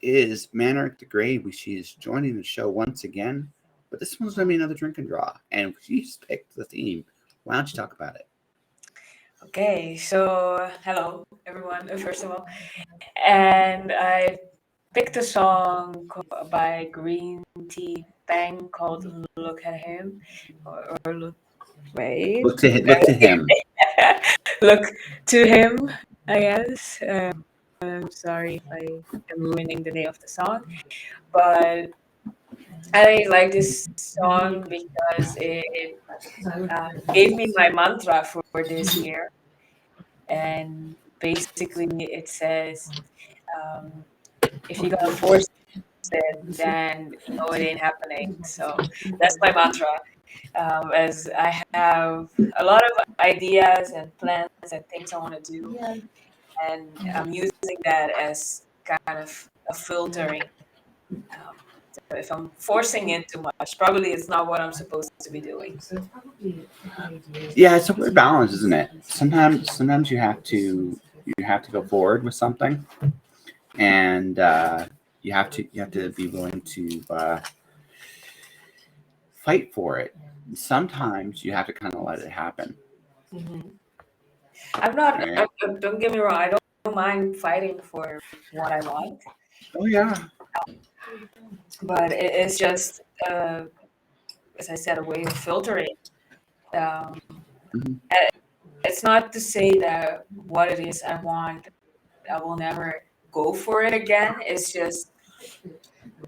is Maanarak the Grey. She is joining the show once again, but this one's going to be another drink and draw, and she's picked the theme. Why don't you talk about it? Okay, so hello everyone, first of all. And I picked a song by Green Tea Bang called Look at Him. Or look, wait. Look to him. Look to Him, I guess. I'm sorry if I am ruining the name of the song. But I like this song because it gave me my mantra for this year. And basically, it says, um, if you're gonna force it, then you know it ain't happening. So that's my mantra. As I have a lot of ideas and plans and things I want to do, and I'm using that as kind of a filtering. Um, so if I'm forcing it too much, probably it's not what I'm supposed to be doing. Yeah, it's a weird balance, isn't it? Sometimes you have to go forward with something, and you have to be willing to fight for it. Sometimes you have to kind of let it happen. hmm I'm not. Right? Don't get me wrong. I don't mind fighting for what I want, Oh yeah. but it's just, as I said, a way of filtering. Um, Mhm. and it's not to say that what it is I want, I will never go for it again. It's just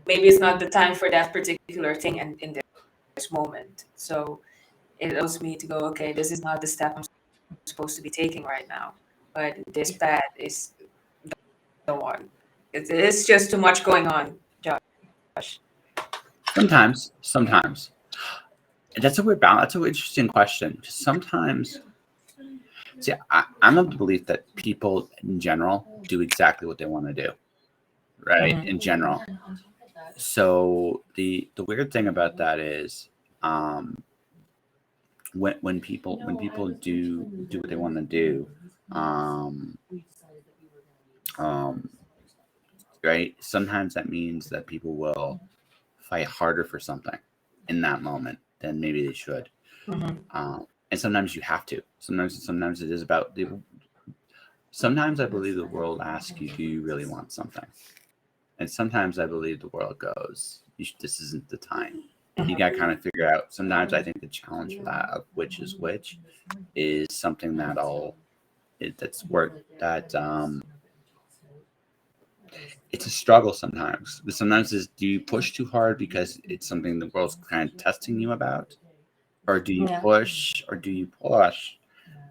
maybe it's not the time for that particular thing and in this moment. So it allows me to go, okay, this is not the step I'm supposed to be taking right now, but this path is the one. It's just too much going on, Josh. Sometimes. That's a weird balance. That's an interesting question. Sometimes, see, I'm of the belief that people in general do exactly what they want to do, right? Mhm. In general. So the weird thing about that is, um, when people do what they want to do, um, um, right? Sometimes that means that people will fight harder for something in that moment than maybe they should. Mhm. And sometimes you have to. Sometimes it is about the. Sometimes I believe the world asks you, "Do you really want something?" And sometimes I believe the world goes, "This isn't the time." You got to kind of figure out. Sometimes I think the challenge for that of which is which is something that's work that it's a struggle sometimes. But sometimes is do you push too hard because it's something the world's kind of testing you about, or do you Yeah. push or do you push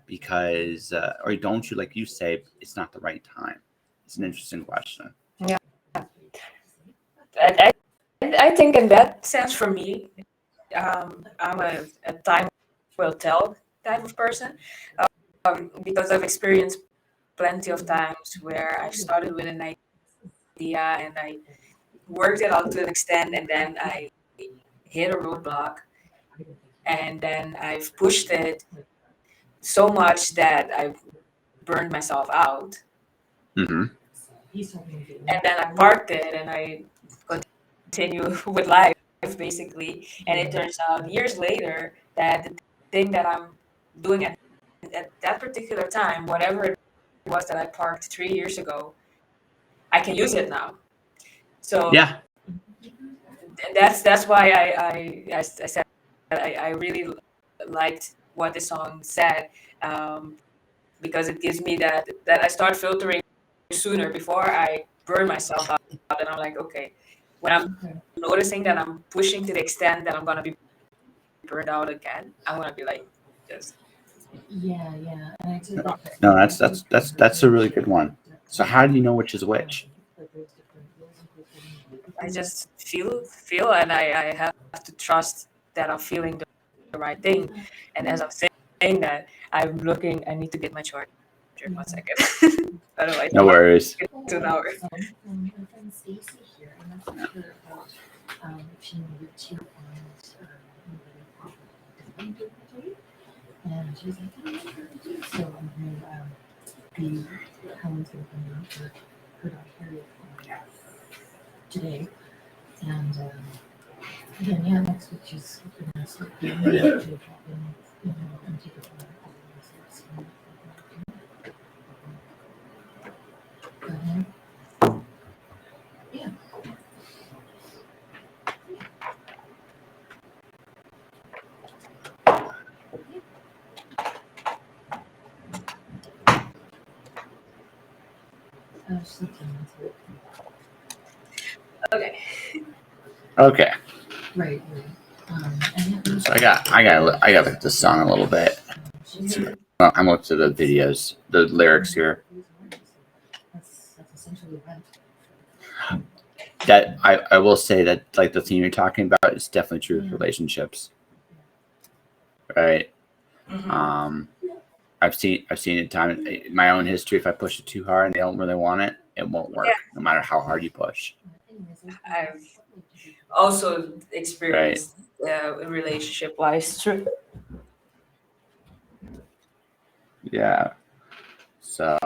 because or don't you, like you say, it's not the right time? It's an interesting question. Yeah. I, I think in that sense, for me, I'm a time will tell type of person, because I've experienced plenty of times where I started with an idea and I worked it out to an extent, and then I hit a roadblock, and then I've pushed it so much that I burned myself out, Mm-hmm. and then I parked it and I continue with life basically. And it turns out years later that the thing that I'm doing at that particular time, whatever it was that I parked 3 years ago, I can use it now. So Yeah. that's why I said I really liked what the song said, because it gives me that I start filtering sooner before I burn myself out. And I'm like, okay, when I'm noticing that I'm pushing to the extent that I'm gonna be burned out again, I'm gonna be like, just No, that's a really good one. So how do you know which is which? I just feel, and I have to trust that I'm feeling the right thing. And as I'm saying that, I'm looking. I need to get my charger. 1 second. Otherwise, No I'm not worries. get to an hour. today. And again, yeah, next week she's gonna start doing it to drop in, and take it from there. Yeah. I was just looking into it. Okay. Okay. Right. And yeah, So I gotta look at this song a little bit. Well, I'm looking to the videos, the lyrics here. That's essentially rent. That I will say that like the theme you're talking about is definitely true with relationships, right? Mhm. I've seen it time in my own history. If I push it too hard and they don't really want it, it won't work, no matter how hard you push. I've also Right. experienced relationship wise true. Yeah. So,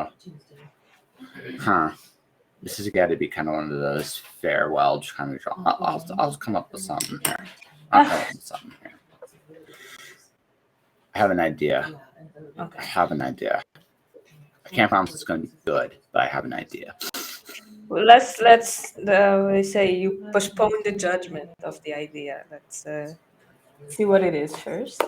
this has got to be kind of one of those farewell kind of. I'll come up with something here. I have an idea. Okay. I have an idea. I can't promise it's going to be good, but I have an idea. Well, let's we say you postpone the judgment of the idea. Let's see what it is first.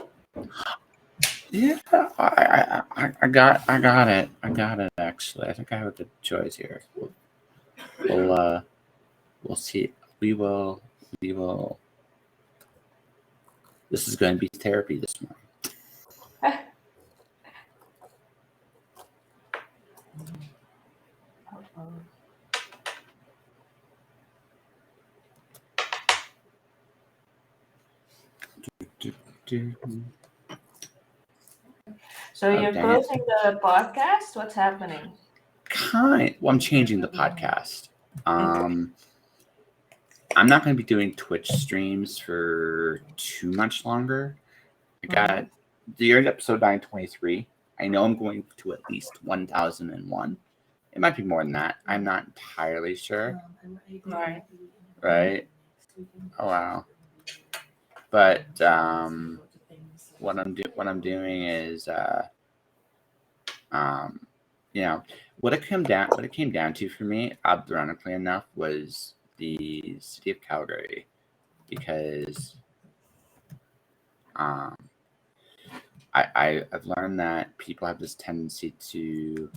Yeah, I got it. I got it. Actually, I think I have a good choice here. We'll see. We will. This is going to be therapy this morning. So Oh, you're dang it. closing the podcast? What's happening? Well, I'm changing the podcast. I'm not going to be doing Twitch streams for too much longer. I got the year episode 923. I know I'm going to at least 1001. It might be more than that. I'm not entirely sure. Right. Oh wow. But what I'm doing is you know, what it came down to for me, ironically enough, was the city of Calgary, because I've learned that people have this tendency to.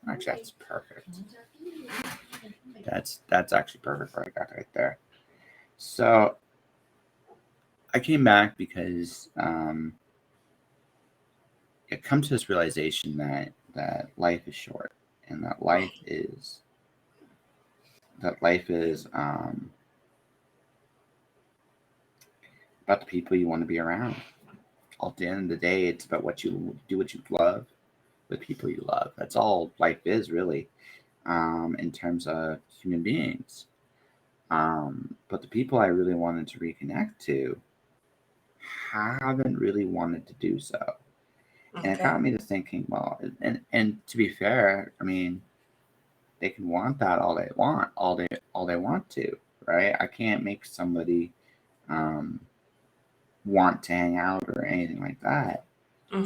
Actually, that's perfect. That's actually perfect what I got right there. So I came back because it comes to this realization that life is short, and that life is about the people you want to be around. At the end of the day, it's about what you love, the people you love. That's all life is, really, in terms of human beings. But the people I really wanted to reconnect to haven't really wanted to do so. And it got me to thinking, well, and to be fair, I mean, they can want that all they want to, right? I can't make somebody want to hang out or anything like that.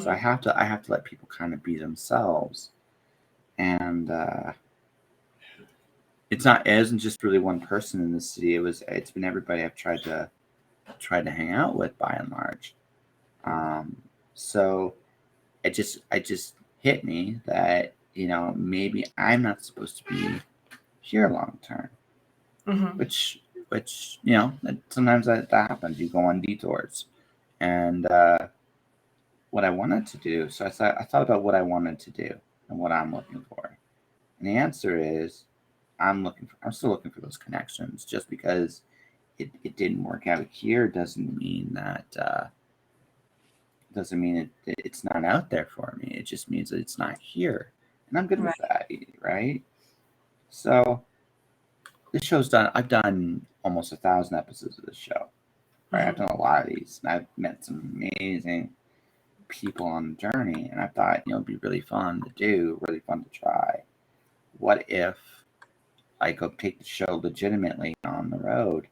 So I have to let people kind of be themselves. And it isn't just really one person in the city. It's been everybody I've tried to hang out with, by and large. So it just hit me that maybe I'm not supposed to be here long term, which sometimes that happens. You go on detours, and what I wanted to do. So I thought about what I wanted to do and what I'm looking for, and the answer is I'm still looking for those connections. Just because it didn't work out here doesn't mean that. Doesn't mean it's not out there for me. It just means that it's not here, and I'm good with that, right? So this show's done. I've done almost 1,000 episodes of this show. Right, I've done a lot of these, and I've met some amazing people on the journey, and I thought it'd be really fun to do, really fun to try. What if I go take the show legitimately on the road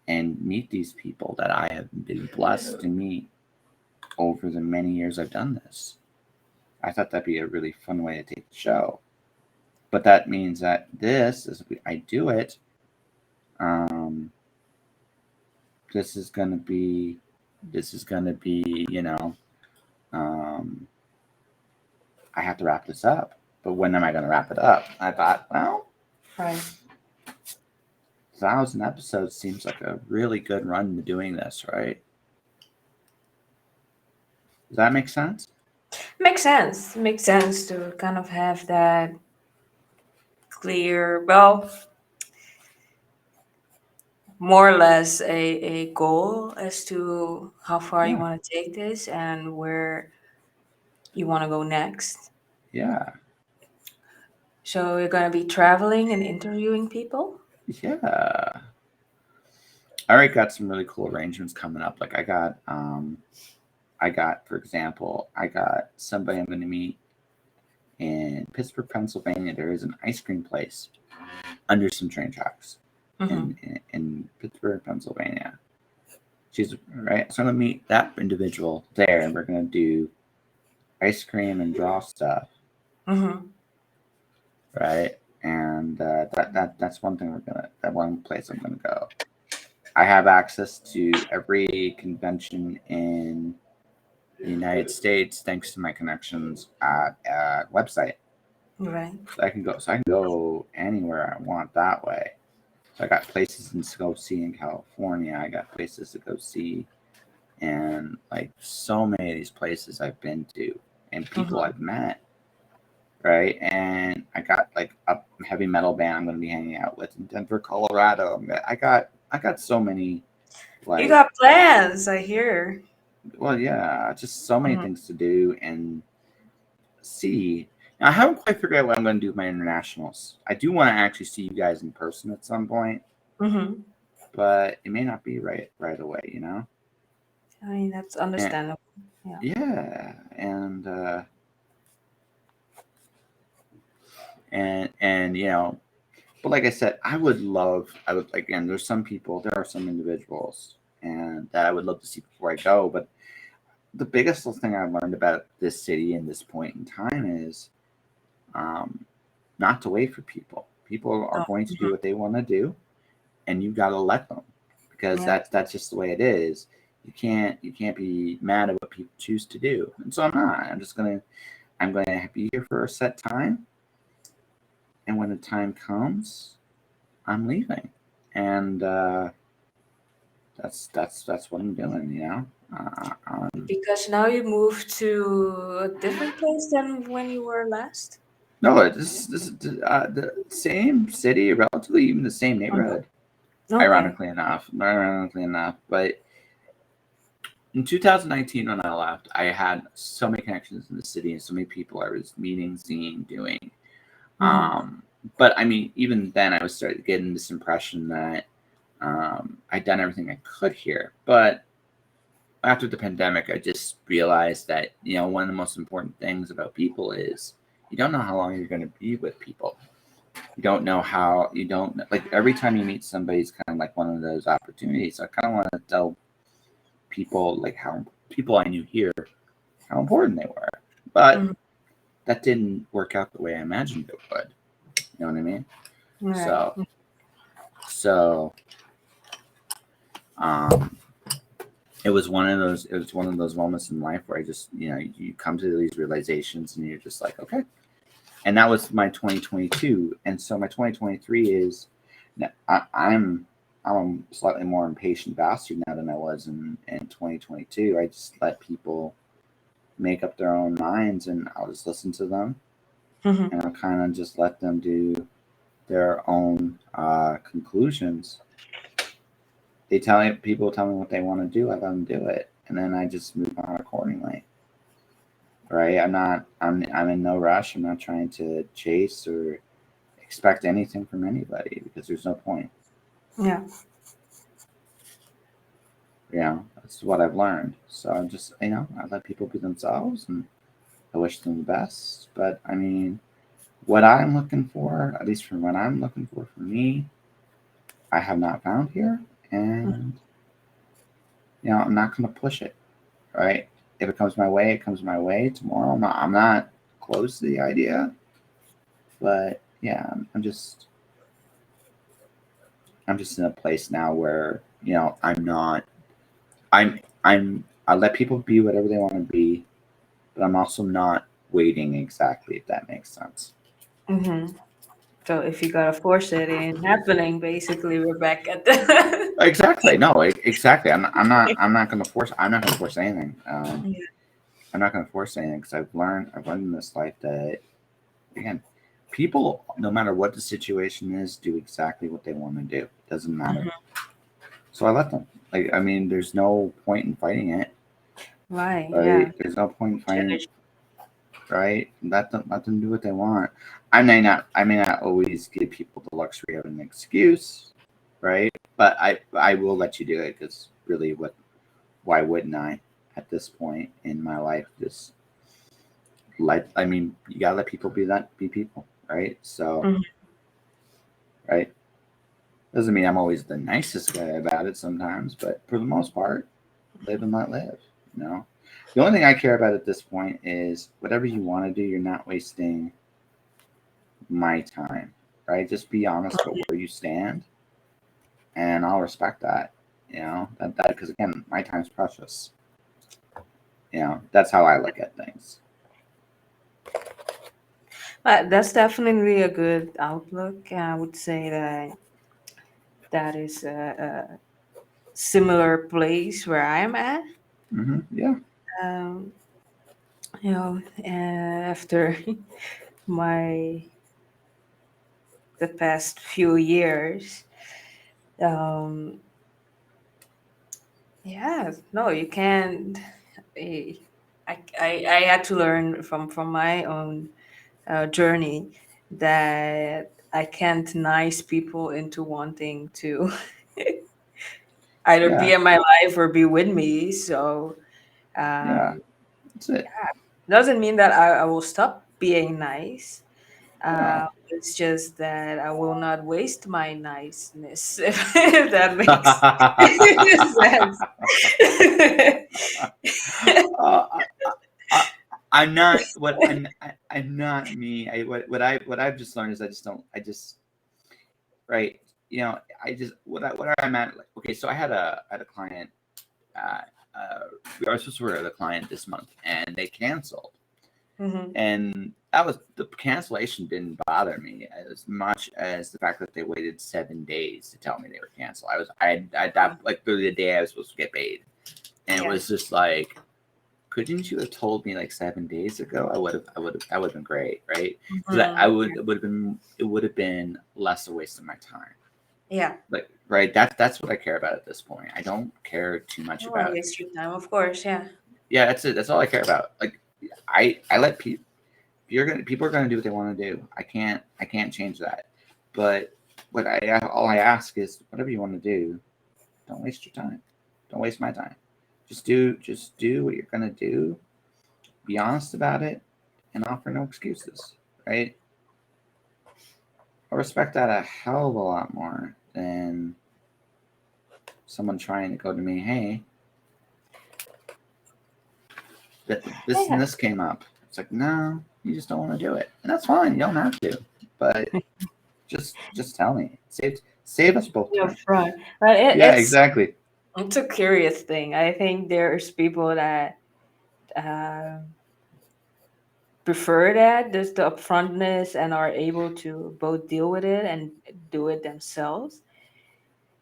and meet these people that I have been blessed to meet over the many years I've done this. I thought that'd be a really fun way to take the show. But that means that I do it, um, this is gonna be, um, I have to wrap this up. But when am I gonna wrap it up? I thought, well, Right. 1,000 episodes seems like a really good run to doing this, right? Does that make sense? Makes sense. Makes sense to kind of have that clear, well, more or less a goal as to how far you Yeah. want to take this and where you want to go next. Yeah. So you're going to be traveling and interviewing people? Yeah. I already got some really cool arrangements coming up. Like for example, I got somebody I'm going to meet in Pittsburgh, Pennsylvania. There is an ice cream place under some train tracks Mm-hmm. in Pittsburgh, Pennsylvania. She's right. So I'm going to meet that individual there, and we're going to do ice cream and draw stuff. Mm-hmm. Right. And that's one thing that one place I'm gonna go. I have access to every convention in the United States thanks to my connections at a website. Right. So I can go anywhere I want that way. So I got places to go see in California. I got places to go see, and like so many of these places I've been to and people Mm-hmm. I've met. Right, and I got like a heavy metal band I'm going to be hanging out with in Denver, Colorado. I got so many, You like, got plans, I hear. well, yeah, just so many Mm-hmm. things to do and see. Now, I haven't quite figured out what I'm going to do with my internationals. I do want to actually see you guys in person at some point, Mm-hmm. but it may not be right away, you know. I mean, that's And understandable. Yeah. yeah, and you know, but like I said, I would again. There are some individuals, and that I would love to see before I go. But the biggest thing I've learned about this city and this point in time is, um, not to wait for people. People are Oh, going to do mhm. what they want to do, and you got to let them, because Yeah. that's just the way it is. You can't be mad at what people choose to do, and so I'm not. I'm gonna be here for a set time, and when the time comes, I'm leaving, and that's what I'm doing. You know, Because now you moved to a different place than when you were last? no, this is the same city, relatively even the same Mhm. neighborhood. Okay. Ironically enough, but in 2019 when I left, I had so many connections in the city and so many people I was meeting, seeing, doing. Mm-hmm. But I mean, even then, I was starting to get this impression that I'd done everything I could here, but after the pandemic, I just realized that, one of the most important things about people is you don't know how long you're going to be with people. You don't know how, you don't, like, every time you meet somebody, it's kind of like one of those opportunities. So I kind of want to tell people, like, how people I knew here, how important they were. But Mm-hmm. that didn't work out the way I imagined it would. You know what I mean? Right. So, so, um, it was one of those moments in life where I just, you come to these realizations and you're just like, okay. And that was my 2022. And so my 2023 is, I'm a slightly more impatient bastard now than I was in 2022. I just let people make up their own minds, and I'll just listen to them, Mm-hmm. and I'll kind of just let them do their own conclusions. People tell me what they want to do, I let them do it, and then I just move on accordingly. Right? I'm in no rush. I'm not trying to chase or expect anything from anybody, because there's no point. Yeah. That's what I've learned. So I'm just, I let people be themselves, and I wish them the best. But I mean, what I'm looking for, at least from what I'm looking for me, I have not found here, and I'm not going to push it. Right? If it comes my way, it comes my way. Tomorrow, I'm not close to the idea, but yeah, I'm just in a place now where I'm not. I let people be whatever they want to be, but I'm also not waiting exactly, if that makes sense. Hmm. So if you gotta force it in happening, basically we're back at the. Exactly. No. Exactly. I'm not going to force. I'm not going to force anything. Yeah. I'm not going to force anything because I've learned in this life that, again, people, no matter what the situation is, do exactly what they want to do. It doesn't matter. Mhm. So I let them. Like, I mean, there's no point in fighting it, Right. Yeah. right? There's no point in fighting, Judge. right? Let them do what they want. I may not always give people the luxury of an excuse, right? But I will let you do it because really, why wouldn't I? At this point in my life, just I mean, you gotta let people be people, right? So, Mhm. right. Doesn't mean I'm always the nicest guy about it sometimes, but for the most part, live and let live. You know, the only thing I care about at this point is whatever you want to do. You're not wasting my time, right? Just be honest about where you stand, and I'll respect that. That because again, my time's precious. That's how I look at things. That's definitely a good outlook. I would say that that is a similar place where I'm at. Yeah, Um, after my the past few years, um, yeah, no, you can't. eh, I had to learn from my own journey that I can't nice people into wanting to either be yeah, in my life or be with me. So yeah. um, That's it. doesn't mean that I will stop being nice. No. It's just that I will not waste my niceness, if that makes sense. uh, I, I'm not what I'm not me. What I've just learned is I just don't. I just right. I just what I'm at. Like, okay, so I had a client. Uh, we are supposed to work with a client this month, and they canceled. Mhm. And that was the cancellation didn't bother me as much as the fact that they waited 7 days to tell me they were canceled. I that like literally the day I was supposed to get paid, and it Yeah. was just like, couldn't you have told me like 7 days ago? That would have been great, right? Because I Mhm. would it would have been less a waste of my time. Yeah. Like, right, that's what I care about at this point. I don't care too I much don't want to about, waste your time, of course. Yeah. yeah, that's it. That's all I care about. Like, I let people. People are gonna do what they want to do. I can't change that. But all I ask is whatever you want to do, don't waste your time. Don't waste my time. Just do what you're gonna do. Be honest about it, and offer no excuses. Right? I respect that a hell of a lot more than someone trying to go to me, hey, that this and Yeah. this came up. It's like, no, you just don't want to do it, and that's fine. You don't have to, but just tell me. Save us both Yeah, time. front. But Yeah, exactly. it's a curious thing. I think there's people that um prefer that, just the upfrontness, and are able to both deal with it and do it themselves.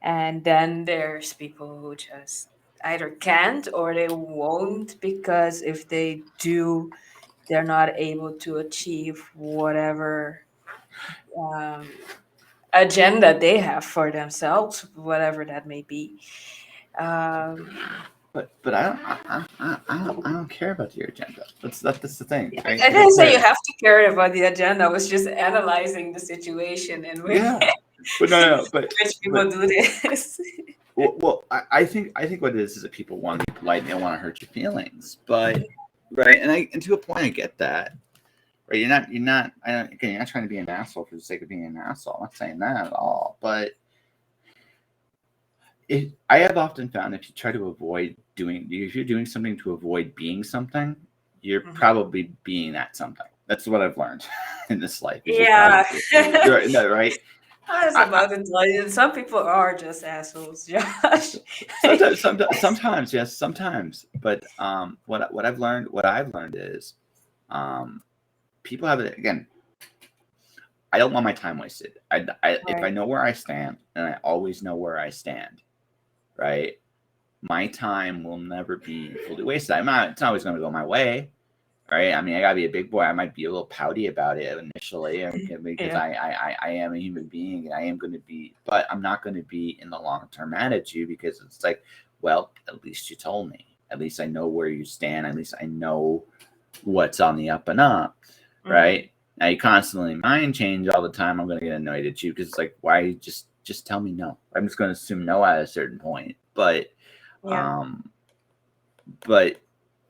And then there's people who just either can't or they won't, because if they do, they're not able to achieve whatever um, agenda they have for themselves, whatever that may be. Um, But I don't care about your agenda. That's the thing, right? I I don't didn't say you care. have to care about the agenda. I was just analyzing the situation and Yeah, but no, which but people do this. I think what it is that people want to be polite. They don't want to hurt your feelings, but right, and to a point, I get that. Right? You're not. Again, you're not trying to be an asshole for the sake of being an asshole. I'm not saying that at all. But I have often found if you try to avoid if you're doing something to avoid being something, you're probably being that something. That's what I've learned in this life. Yeah. You're right. No, right? I was about to tell you, some people are just assholes, Josh. Sometimes, yes, sometimes. But what I've learned is, people have it again. I don't want my time wasted. If I know where I stand, and I always know where I stand, right? My time will never be fully wasted. It's not always going to go my way, right? I mean, I gotta be a big boy. I might be a little pouty about it initially, because I am a human being, and I am going to be, but I'm not going to be in the long term attitude, because it's like, well, at least you told me. At least I know where you stand. At least I know what's on the up and up, right? Now you constantly mind change all the time. I'm going to get annoyed at you, because it's like, why just tell me no? I'm just going to assume no at a certain point, but but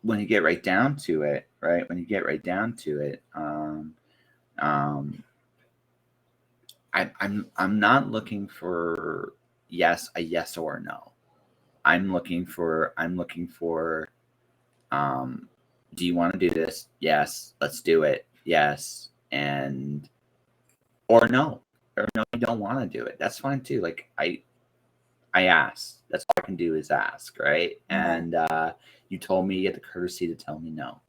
when you get right down to it, right? When you get right down to it, I'm not looking for a yes or a no. I'm looking for do you want to do this? Yes, let's do it. Yes, and or no, you don't want to do it. That's fine too. Like I asked. That's all I can do is ask, right? And you told me, you had the courtesy to tell me no.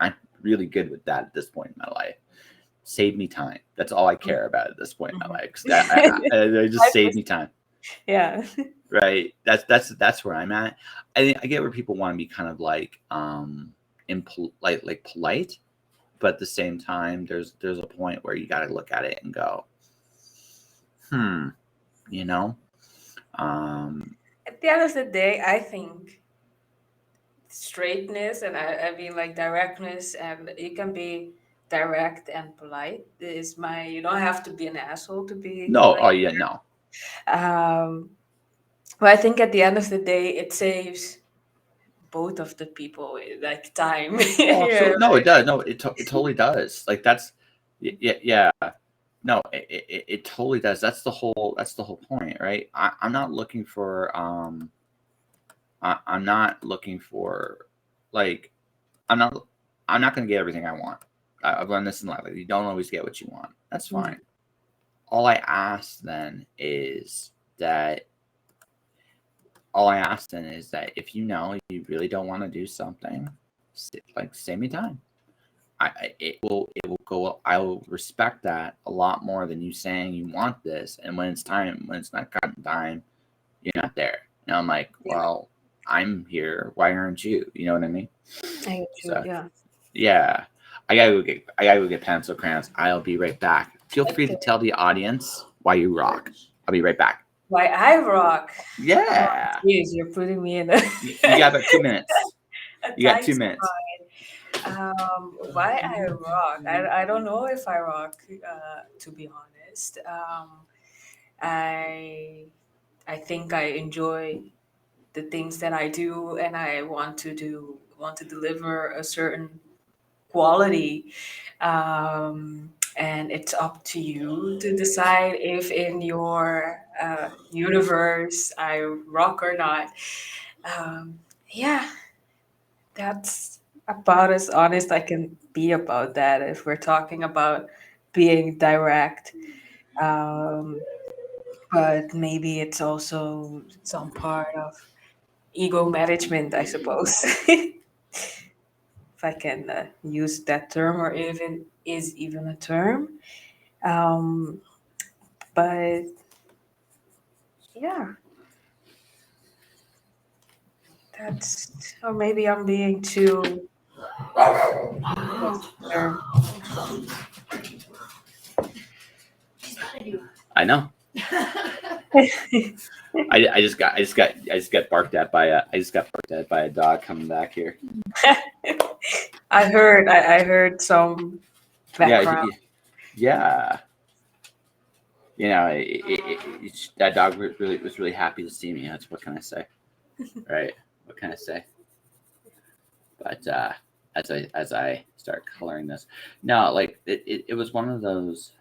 I'm really good with that at this point in my life. Save me time. That's all I care about at this point in my life. I just save me time. Yeah. Right. That's where I'm at. I get where people want to be kind of like polite, but at the same time, there's a point where you got to look at it and go, you know. At the end of the day, I think straightness and I mean like directness, and you can be direct and polite. You don't have to be an asshole to be No. like. Oh yeah. No. But I think at the end of the day, it saves both of the people like time. Oh, absolutely. No, it does. No, it totally does. Like that's, yeah. No, it totally does. That's the whole point, right? I'm not looking for I'm not looking for like I'm not going to get everything I want. I've learned this in life. Like, you don't always get what you want. That's fine. All I ask then is that if you really don't want to do something, like save me time. It will go. I will respect that a lot more than you saying you want this, and when it's not gotten time, you're not there. And I'm like, well, I'm here. Why aren't you? You know what I mean? I So, yeah. yeah. I gotta go get pencil crayons. I'll be right back. Feel free to tell the audience why you rock. I'll be right back. Why I rock? Yeah. Jeez, you're putting me in a. You got about 2 minutes. You got 2 minutes. Why I rock? I don't know if I rock. To be honest, I think I enjoy the things that I do, and I want to deliver a certain quality. And it's up to you to decide if in your universe I rock or not. Yeah, that's about as honest I can be about that if we're talking about being direct. Um, but maybe it's also some part of ego management, I suppose. If I can use that term, or even is even a term. Um, but yeah, or maybe I'm being too. What's the term? I know. I just got barked at by a dog coming back here. I heard some background. Yeah. You know, that dog was really happy to see me. That's what can I say, right? What can I say? But as I start coloring this. No, like it was one of those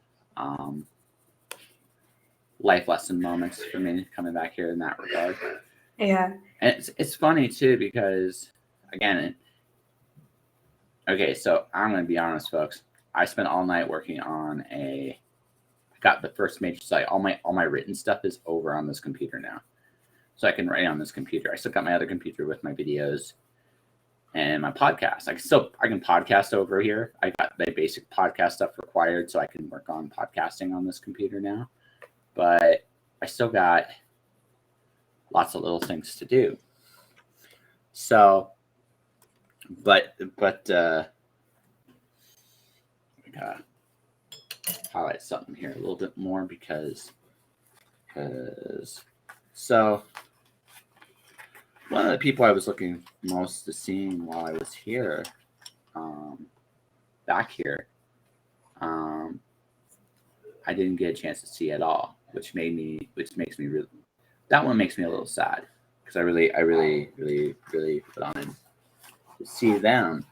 life lesson moments for me coming back here in that regard. Yeah. And it's funny too because again, okay, so I'm gonna be honest, folks. I spent all night working on I got the first major site. All my written stuff is over on this computer now, so I can write on this computer. I still got my other computer with my videos and my podcast. I can podcast over here. I got the basic podcast stuff required, so I can work on podcasting on this computer now. But I still got lots of little things to do. So, but I gotta highlight something here a little bit more because so one of the people I was looking most to seeing while I was here, back here, I didn't get a chance to see at all, which makes me really, that one makes me a little sad because I really put on to see them.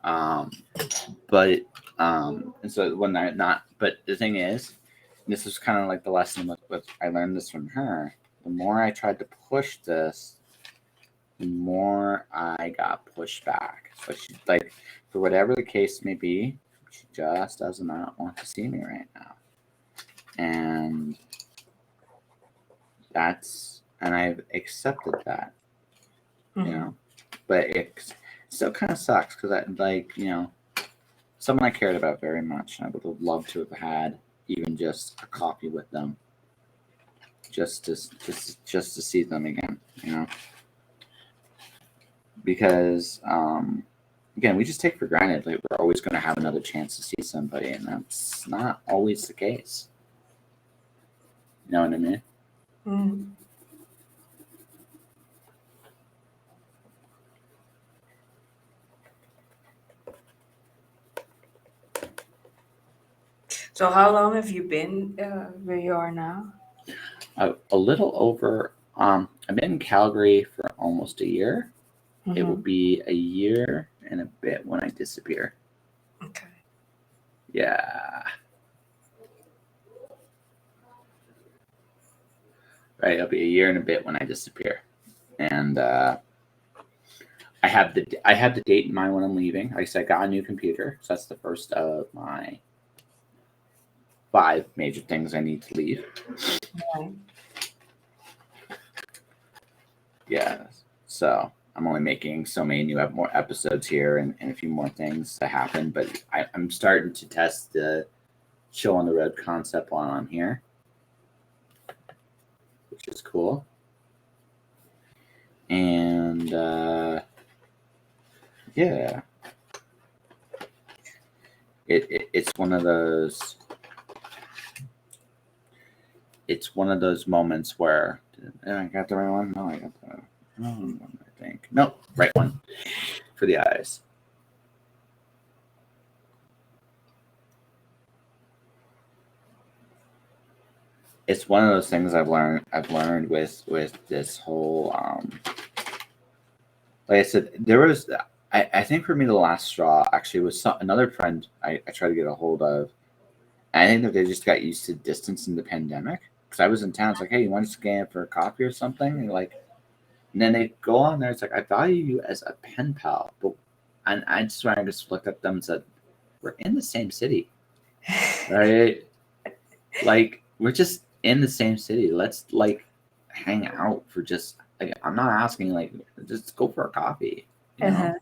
But and so when I not, but the thing is, this was kind of like the lesson with I learned this from her. The more I tried to push this, the more I got pushed back. So she, like, for whatever the case may be, she just does not want to see me right now. And I've accepted that, you know, but it still kind of sucks because I, like, you know, someone I cared about very much. I would have loved to have had even just a coffee with them, just to see them again, you know, because again, we just take for granted like we're always going to have another chance to see somebody, and that's not always the case. You know what I mean? Mm. So how long have you been where you are now? A little over. I've been in Calgary for almost a year. It will be a year and a bit when I disappear. Okay. Yeah. Right. It'll be a year and a bit when I disappear, and I have the date in mind when I'm leaving. Like I said, I got a new computer, so that's the first of my 5 major things I need to leave. Right. Yeah. So I'm only making so many new more episodes here and a few more things to happen, but I'm starting to test the show on the road concept while I'm here, which is cool. And yeah, it's one of those. It's one of those moments where I got the right one. No, I got the wrong one. I think no, right one for the eyes. It's one of those things I've learned with this whole like I said, there was I think for me the last straw actually was another friend I tried to get a hold of. I think that they just got used to distance in the pandemic because I was in town. It's like, hey, you want to scan for a coffee or something? And like, and then they go on there. It's like, I value you as a pen pal, but and I just looked at them and said, we're in the same city, right? Like we're just in the same city. Let's like hang out for just like I'm not asking like just go for a coffee, you know?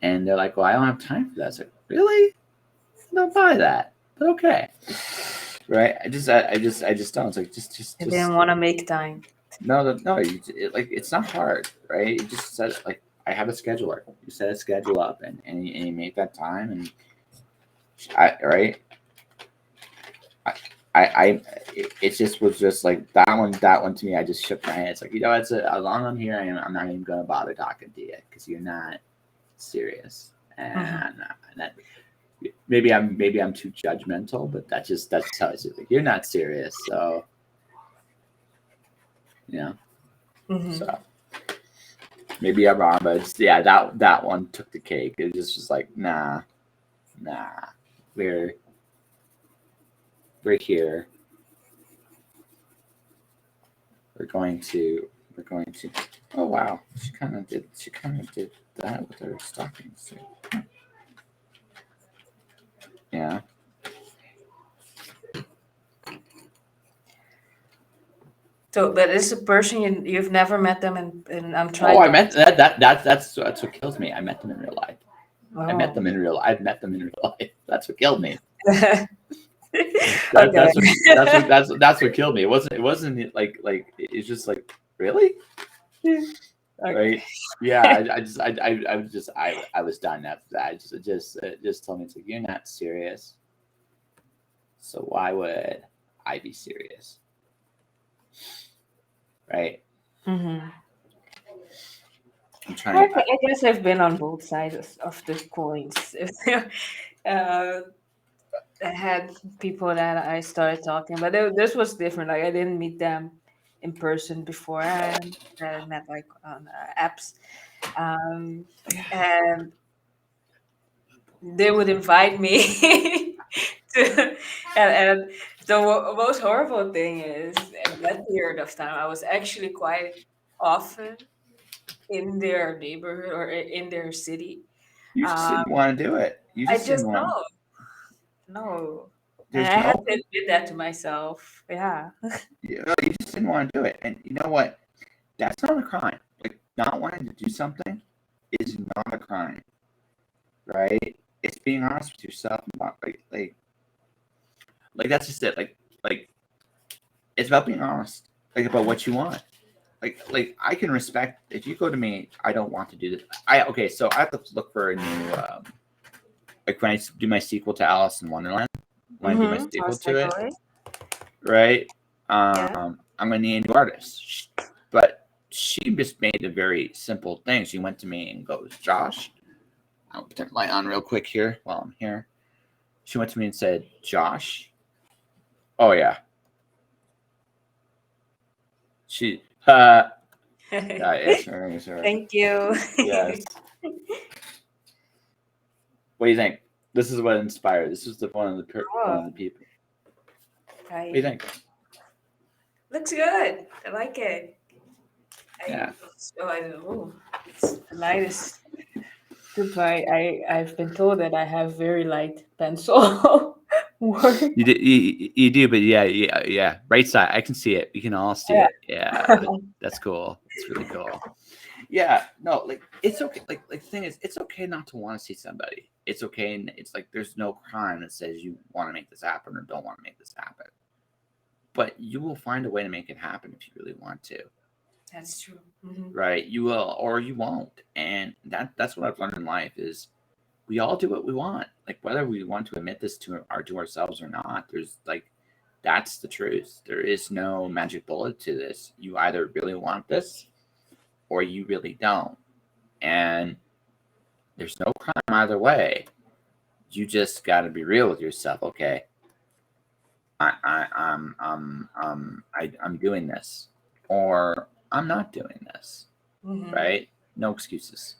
And they're like, well, I don't have time for that. It's like, really? Don't buy that. But okay, right? I just don't. It's like just. I didn't want to make time. No. Like it's not hard, right? You just set like I have a scheduler. You set a schedule up, and you make that time, and right. It just was just like that one. That one to me, I just shook my head. It's like as long as I'm here, I'm not even gonna bother talking to you because you're not serious, and that. Maybe I'm too judgmental, but that's how I see it. Like, you're not serious, so you know. So Maybe I'm wrong, but yeah, that one took the cake. It just was like, nah, we're here. We're going to. Oh wow, she kind of did that with her stockings too. Yeah. So, but it's a person you've never met them, and I'm Oh, trying I to met that's what kills me. I met them in real life. I've met Oh. them in real life. That's what killed me. Okay. That's what killed me. It wasn't it's just like really Okay. right. Yeah, I was done after that. It just told me it's like you're not serious. So why would I be serious? Right. Mm-hmm. I'm trying to. I guess I've been on both sides of the coins. uh, I had people that I started talking, but this was different. Like I didn't meet them in person beforehand. I met like on apps, and they would invite me to, and the most horrible thing is at that period of time, I was actually quite often in their neighborhood or in their city. You just Um, didn't want to do it. You I just didn't just want. no, and There's I had no. to admit that to myself. Yeah. You just didn't want to do it, and you know what? That's not a crime. Like not wanting to do something is not a crime, right? It's being honest with yourself. About, like that's just it. Like it's about being honest, like about what you want. Like I can respect if you go to me. I don't want to do this. Okay. So I have to look for a new. Like when I do my sequel to Alice in Wonderland, when I do my Mm-hmm. sequel Horse to it, takeaway. right? Yeah. I'm gonna need a new artist, but she just made a very simple thing. She went to me and goes, Josh, I'll turn the light on real quick here while I'm here. She went to me and said, Josh, oh yeah, she, yes, sir. Thank you. Yes. What do you think? This is what inspired. This was one of Oh, the people. What do you I think? looks good. I like it. Yeah. The light is too bright. I've been told that I have very light pencil work. You do, but yeah. Right side, I can see it. We can all see Yeah. it. Yeah, that's cool. It's really cool. Yeah, no, like it's okay. Like the thing is, it's okay not to want to see somebody. It's okay, and it's like there's no crime that says you want to make this happen or don't want to make this happen. But you will find a way to make it happen if you really want to, That's true. Hmm. right? You will, or you won't, and that's what I've learned in life is we all do what we want. Like whether we want to admit this to ourselves or not, there's like that's the truth. There is no magic bullet to this. You either really want this or you really don't. And there's no crime either way. You just got to be real with yourself. Okay, I'm doing this, or I'm not doing this. Hmm. Right? No excuses.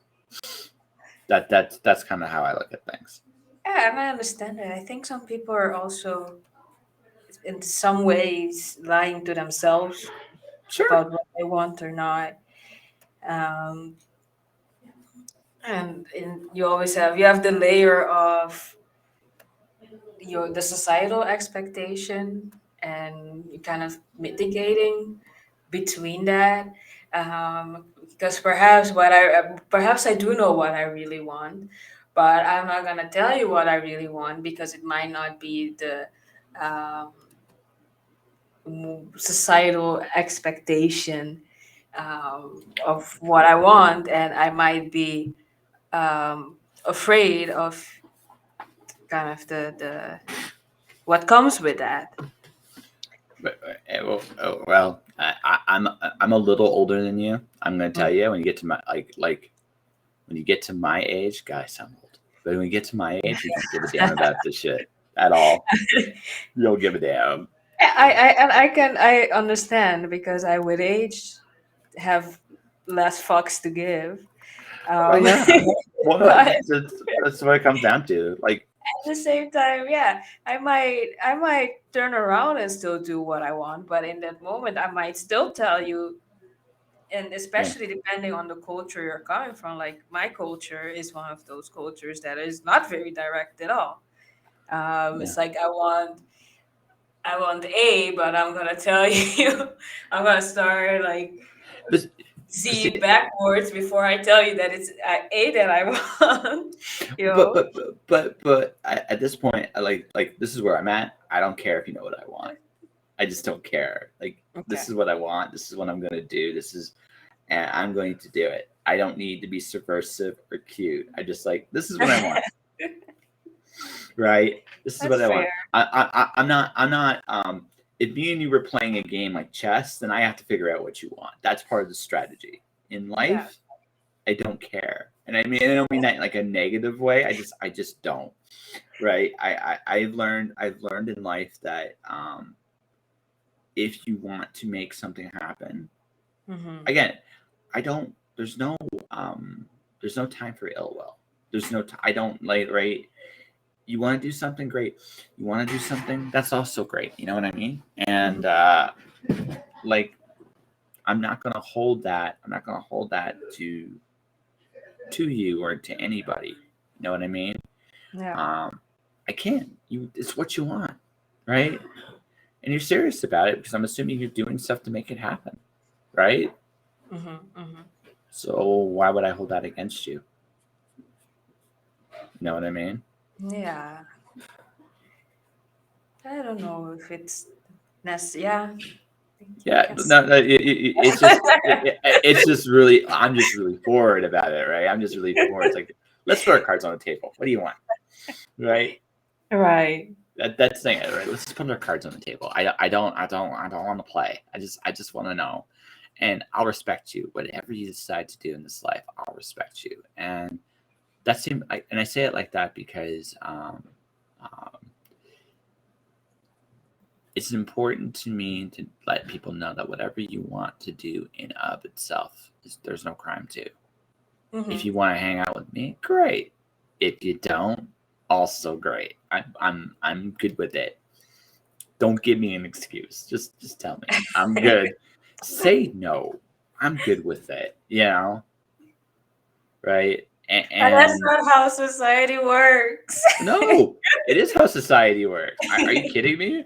That's kind of how I look at things. Yeah, and I understand that. I think some people are also, in some ways, lying to themselves Sure. about what they want or not. Um, and you have the layer of the societal expectation, and you kind of mitigating between that, because perhaps I do know what I really want, but I'm not gonna tell you what I really want because it might not be the um, societal expectation of what I want, and I might be afraid of kind of the what comes with that. I'm a little older than you. I'm gonna tell Mm. you when you get to my when you get to my age, guys, sound old. But when you get to my age, you don't give a damn about this shit at all. You don't give a damn. And I understand because I with age have less fucks to give. Oh Um, yeah. Well, no, but that's what it comes down to. Like, at the same time, yeah, I might turn around and still do what I want, but in that moment, I might still tell you, and yeah, especially depending on the culture you're coming from. Like my culture is one of those cultures that is not very direct at all. yeah. It's like I want A, but I'm gonna tell you, I'm gonna start like But, but Z see, backwards before I tell you that it's A that I want. you but know. but but at this point, like this is where I'm at. I don't care if you know what I want. I just don't care. Like, Okay. this is what I want. This is what I'm gonna do. And I'm going to do it. I don't need to be subversive or cute. I just like, this is what I want. Right? This is That's what I want. fair. I'm not. If me and you were playing a game like chess, then I have to figure out what you want. That's part of the strategy. In Yeah. life, I don't care, and I don't mean that in like a negative way. I just don't. Right? I've learned in life that if you want to make something happen, Mm-hmm. again, I don't. There's no time for ill will. There's no. I don't like, right. You want to do something great. You want to do something that's also great. You know what I mean? And like, I'm not gonna hold that. I'm not gonna hold that to you or to anybody. You know what I mean? Yeah. I can't. It's what you want, right? And you're serious about it because I'm assuming you're doing stuff to make it happen, right? Mm-hmm. Mm-hmm. So why would I hold that against you? You know what I mean? Yeah. I don't know if it's necessary. Yeah. I Yeah, guess. no, it's just really, I'm just really forward about it, right? I'm just really forward. It's like, let's throw our cards on the table. What do you want, right? Right. That's the thing, right? Let's just put our cards on the table. I don't want to play. I just want to know, and I'll respect you. Whatever you decide to do in this life, I'll respect you. And and I say it like that because um, it's important to me to let people know that whatever you want to do in of itself there's no crime to. If Mm-hmm. you want to hang out with me, great. If you don't, also great. I'm good with it. Don't give me an excuse. Just tell me. I'm good. Say no. I'm good with it. Right? And, And that's and not how society works. no, it is how society works. Are you kidding me?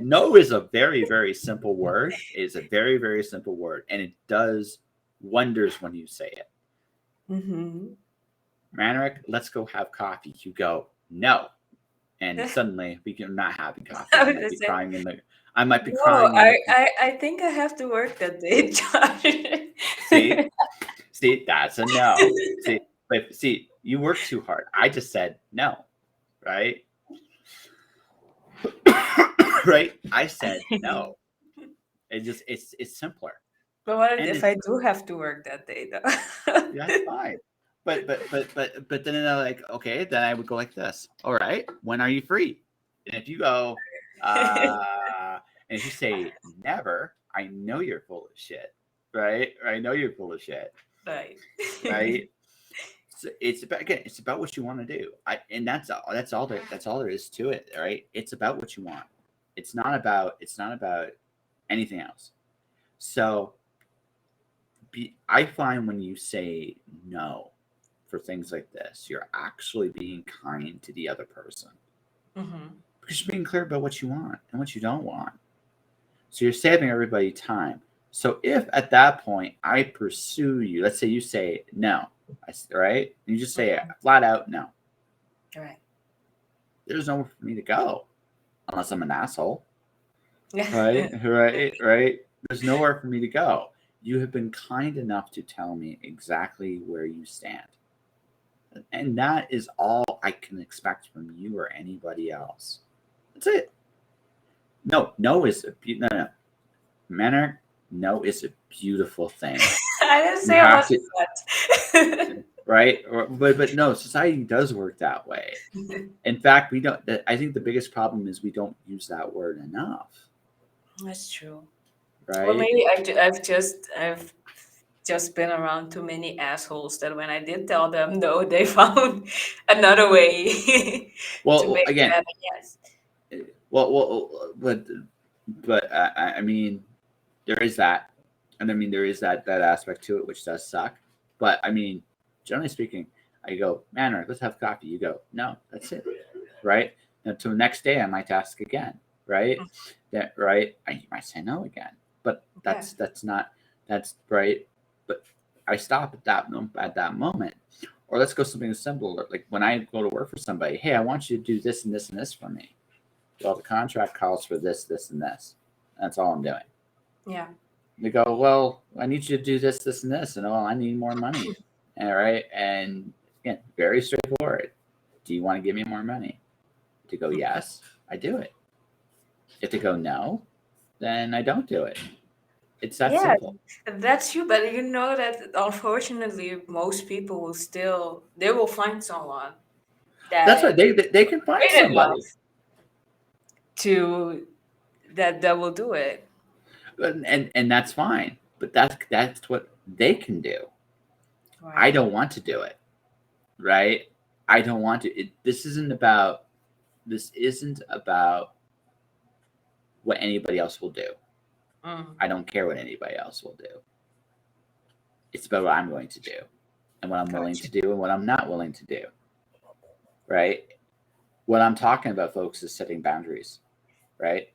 No is a very, very simple word. It is a very, very simple word, and it does wonders when you say it. Mm-hmm. Maanarak, let's go have coffee. You go, no, and suddenly I'm not having coffee. I I was might gonna be say, crying in the. I might be no, crying in I, the. I, I think I have to work that day, See, Josh. see, that's a no. See, but see, you work too hard. I just said no, right? Right? I said no. It's simpler, But what and if it's I do have to work that day, though? that's fine. But then they're like, okay, then I would go like this. All right, when are you free? And if you go, uh, and if you say never, I know you're full of shit, right? I know you're full of shit, Right. right? So it's about, again, it's about what you want to do. And that's all there is to it, right? It's about what you want. It's not about anything else. So I find when you say no for things like this, you're actually being kind to the other person Mm-hmm. because you're being clear about what you want and what you don't want. So you're saving everybody time. So if at that point I pursue you, let's say you say no, right? And you just say it flat out no. Right. There's nowhere for me to go unless I'm an asshole, Yeah. right? Right. There's nowhere for me to go. You have been kind enough to tell me exactly where you stand. And that is all I can expect from you or anybody else. That's it. No is no. Manner, no is a beautiful thing. I didn't You say a have bunch to, of that. right? But no, society does work that way. In fact, we don't. I think the biggest problem is we don't use that word enough, That's true. Or right? maybe I've just been around too many assholes that when I did tell them no, they found another way to Well, make again, that a yes. but I mean, there is that, and I mean there is that aspect to it, which does suck. But I mean, generally speaking, I go, Maanarak, let's have coffee. You go, no, that's it, right? Until the next day, I might ask again, right? That right, I might say no again, but Yeah. that's not that's right. But I stop at that moment. Or let's go something simple, like when I go to work for somebody, hey, I want you to do this and this and this for me. Well, the contract calls for this, this, and this. That's all I'm doing. Yeah. They go, well, I need you to do this, this, and this, and well, I need more money. All right, and again, very straightforward. Do you want to give me more money? To go, yes, I do it. If they go no, then I don't do it. It's that Yeah, simple. that's you, but you know that unfortunately most people will still they will find someone That's that right. They can find great enough somebody, to that will do it. and that's fine. But that's what they can do. I Right. don't want to do it. Right? I don't want to. This isn't about. This isn't about what anybody else will do. Mm, I don't care what anybody else will do. It's about what I'm going to do and what I'm willing gotcha. to do and what I'm not willing to do. Right? What I'm talking about, folks, is setting boundaries. Right?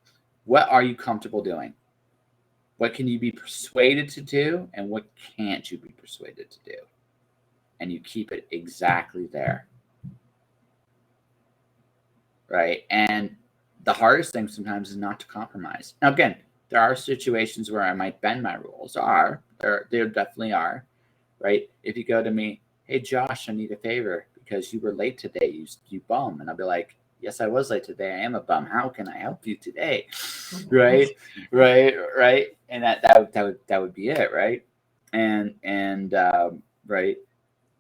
What are you comfortable doing? What can you be persuaded to do and what can't you be persuaded to do? And you keep it exactly there. Right? And the hardest thing sometimes is not to compromise. Now, again, there are situations where I might bend my rules. There definitely are, right? If you go to me, hey Josh, I need a favor because you were late today. You bum, and I'll be like, yes, I was late today. I am a bum. How can I help you today? Right, right. And that would be it, right? And right,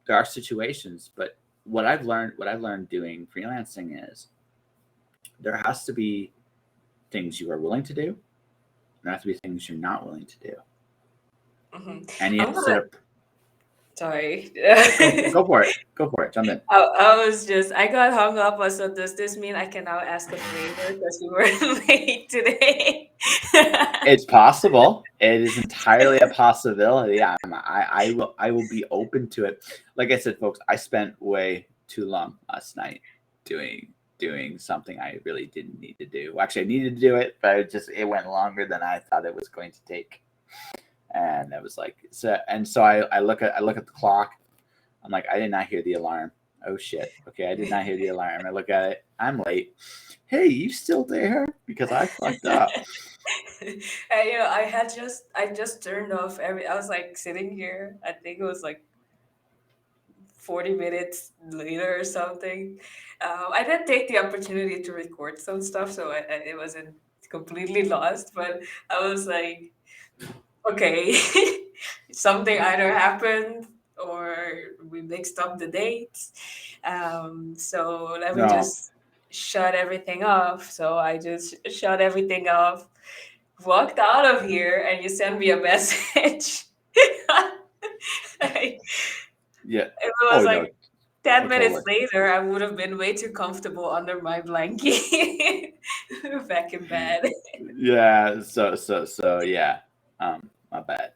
there are situations, but what I've learned doing freelancing is there has to be things you are willing to do, and there has to be things you're not willing to do, Mhm. and you I'm have to gonna set up. sorry. Go for it. Go for it. Jump in. I was just I got hung up. So does this mean I can now ask a favor because you were late today? It's possible. It is entirely a possibility. I will be open to it. Like I said, folks, I spent way too long last night doing something I really didn't need to do. Well, actually, I needed to do it, but it went longer than I thought it was going to take. And I was like, so I look at the clock. I'm like, I did not hear the alarm. Oh shit. Okay, I did not hear the alarm. I look at it. I'm late. Hey, you still there? Because I fucked up. I just turned off I was like sitting here. I think it was like 40 minutes later or something. I did take the opportunity to record some stuff, so it wasn't completely lost. But I was like, okay, something either happened or we mixed up the dates. So let me No. just shut everything off. So I just shut everything off, walked out of here, and you sent me a message. Like, Yeah. it Oh was no. like 10 Oh minutes totally. later, I would have been way too comfortable under my blanket back in bed. Yeah. So yeah. My bad.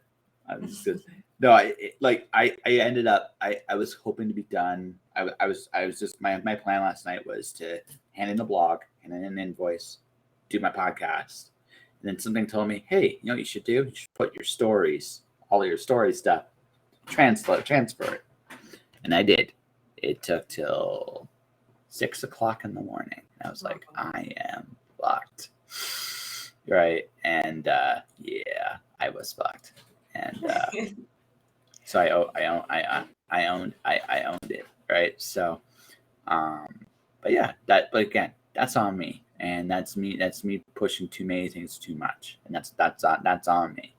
I was just no. I ended up. I was hoping to be done. I was just my plan last night was to hand in the blog, hand in an invoice, do my podcast, and then something told me, hey, you know what you should do? You should put your stories, all of your story stuff, transfer it, and I did. It took till 6 o'clock in the morning. I was like, I am fucked. Right. And yeah, I was fucked. And so I owned it. Right. So but yeah, but again, that's on me. And that's me pushing too many things too much. And that's on me.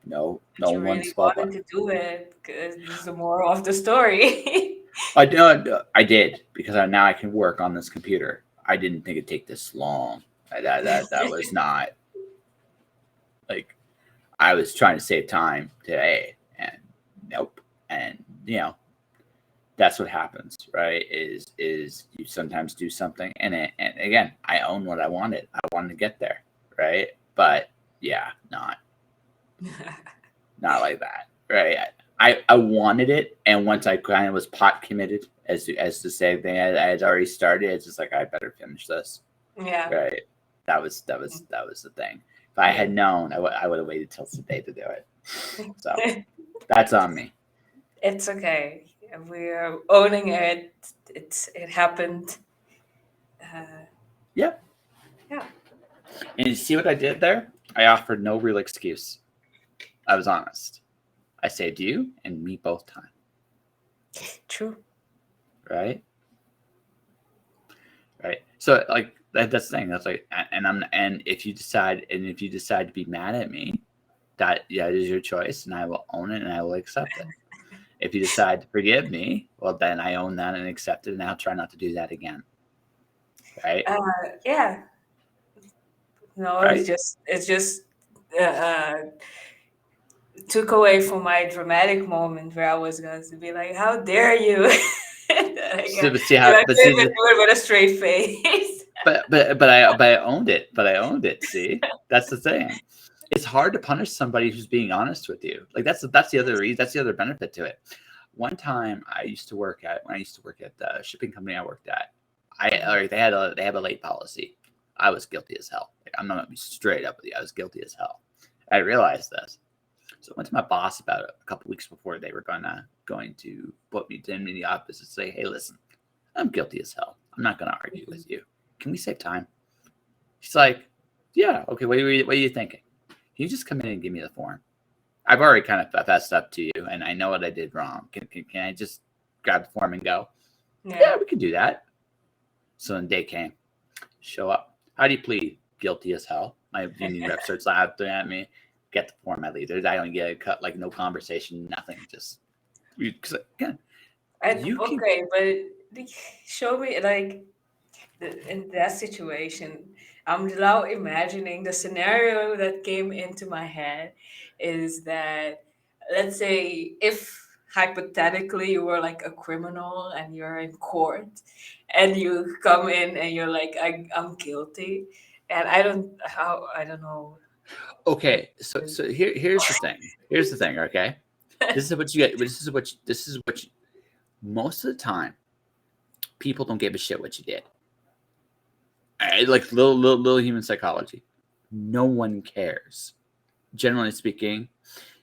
No But you one's really fault. wanted to do it because this is the moral of the story. I did because now I can work on this computer. I didn't think it'd take this long. That was not like I was trying to save time today, and you know, that's what happens, right? Is you sometimes do something, and again, I own what I wanted. I wanted to get there, right? But yeah, not like that, right? I wanted it, and once I kind of was pot committed, as to say, thing I had already started. It's just like I better finish this, Yeah. right? That was the thing. If I had known, I would have waited till today to do it. So that's on me. It's okay. We're owning it. It happened. Yep. Yeah. And you see what I did there? I offered no real excuse. I was honest. I saved you and me both time. True. Right? Right. So like that's the thing. That's like, and if you decide to be mad at me, that is your choice, and I will own it and I will accept it. If you decide to forgive me, well, then I own that and accept it, and I'll try not to do that again. Right? Yeah. No, Right? it's just took away from my dramatic moment where I was going to be like, "How dare you!" And I So, came but see how, but see, into it with a straight face. but I owned it. But I owned it. See, that's the thing. It's hard to punish somebody who's being honest with you. Like that's the other reason. That's the other benefit to it. One time when I used to work at the shipping company I worked at, they have a late policy. I was guilty as hell. Like, I'm not gonna be straight up with you. I was guilty as hell. I realized this. So I went to my boss about a couple weeks before they were going to put me in the office and say, "Hey, listen, I'm guilty as hell. I'm not gonna argue with you. Can we save time?" She's like, "Yeah, okay. What are you thinking? Can you just come in and give me the form? I've already kind of fessed up to you, and I know what I did wrong. Can I just grab the form and go? Yeah, we can do that." So then day came. Show up. How do you plead? Guilty as hell. My union rep starts laughing at me. Get the form, I leave. I don't get a cut, like no conversation, nothing. Just because again, But show me like in that situation. I'm now imagining the scenario that came into my head is that, let's say, if hypothetically you were like a criminal and you're in court and you come in and you're like, I'm guilty, and I don't know. okay. So here's the thing. Here's the thing. Okay, this is what you get. This is what you, most of the time people don't give a shit what you did. Like little human psychology. No one cares. Generally speaking,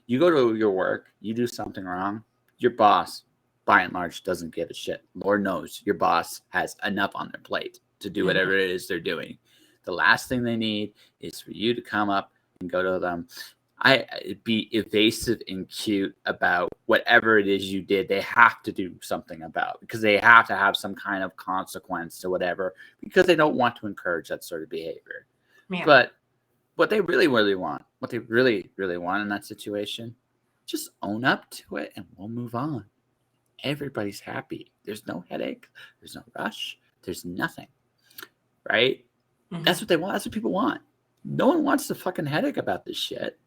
you go to your work, you do something wrong, your boss, by and large, doesn't give a shit. Lord knows your boss has enough on their plate to do whatever it is they're doing. The last thing they need is for you to come up and go to them. Be evasive and cute about whatever it is you did. They have to do something about, because they have to have some kind of consequence to whatever, because they don't want to encourage that sort of behavior. Yeah. But what they really want in that situation, just own up to it and we'll move on. Everybody's happy. There's no headache. There's no rush. There's nothing. Right? That's what they want. That's what people want. No one wants the fucking headache about this shit.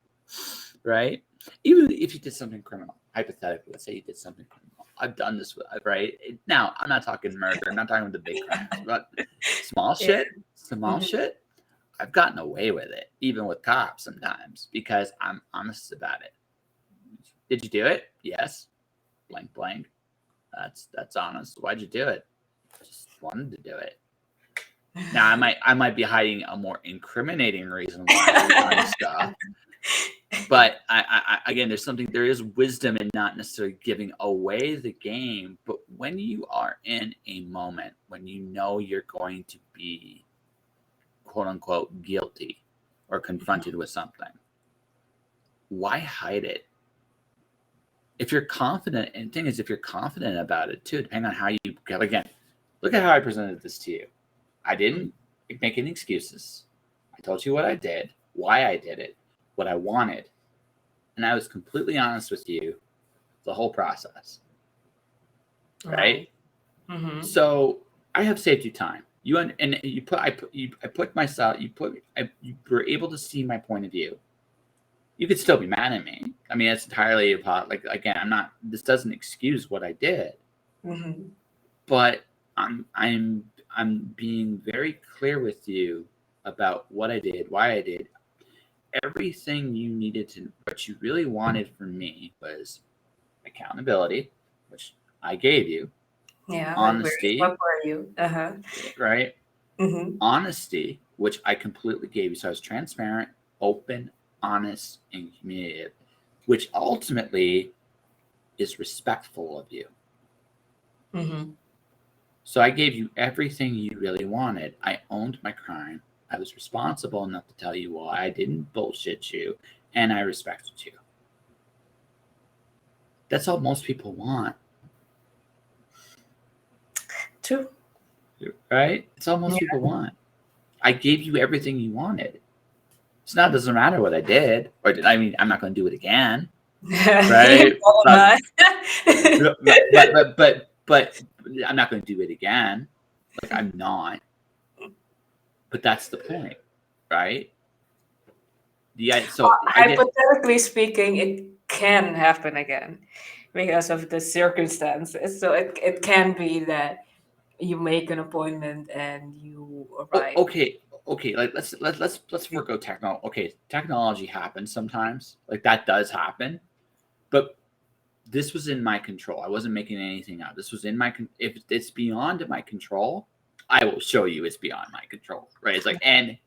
Right? Even if you did something criminal, hypothetically, let's say you did something criminal. I've done this with, right? Now, I'm not talking murder. I'm not talking about the big crimes, but small shit, shit. I've gotten away with it, even with cops sometimes, because I'm honest about it. Did you do it? Yes. Blank, blank. That's honest. Why'd you do it? Just wanted to do it. Now I might be hiding a more incriminating reason why I've done stuff. But there is wisdom in not necessarily giving away the game, but when you are in a moment when you know you're going to be quote unquote guilty or confronted with something, why hide it? If you're confident, and the thing is, if you're confident about it too, depending on how you again, look at how I presented this to you. I didn't make any excuses. I told you what I did, why I did it, what I wanted, and I was completely honest with you the whole process. Right? So I have saved you time. You were able to see my point of view. You could still be mad at me. I mean, it's entirely about, like, again, I'm not. This doesn't excuse what I did, Mm-hmm. but I'm being very clear with you about what I did, why I did. Everything you needed to, what you really wanted from me was accountability, which I gave you, Yeah, like honesty, what were you? Uh-huh. right? Mm-hmm. Honesty, which I completely gave you. So I was transparent, open, honest, and communicative, which ultimately is respectful of you. Mm-hmm. So I gave you everything you really wanted. I owned my crime. I was responsible enough to tell you why I didn't bullshit you, and I respected you. That's all most people want, True. right? It's all most Yeah. people want. I gave you everything you wanted. So now it doesn't matter what I did, I mean, I'm not going to do it again, right? All But, that. but I'm not going to do it again. Like, I'm not. But that's the point, right? Yeah. So I did. Hypothetically speaking, it can happen again because of the circumstances. So it can be that you make an appointment and you arrive. Okay. Like, let's forego technology. Okay, technology happens sometimes. Like, that does happen, but this was in my control. I wasn't making anything out. This was in my. If it's beyond my control, I will show you it's beyond my control. Right? It's like, and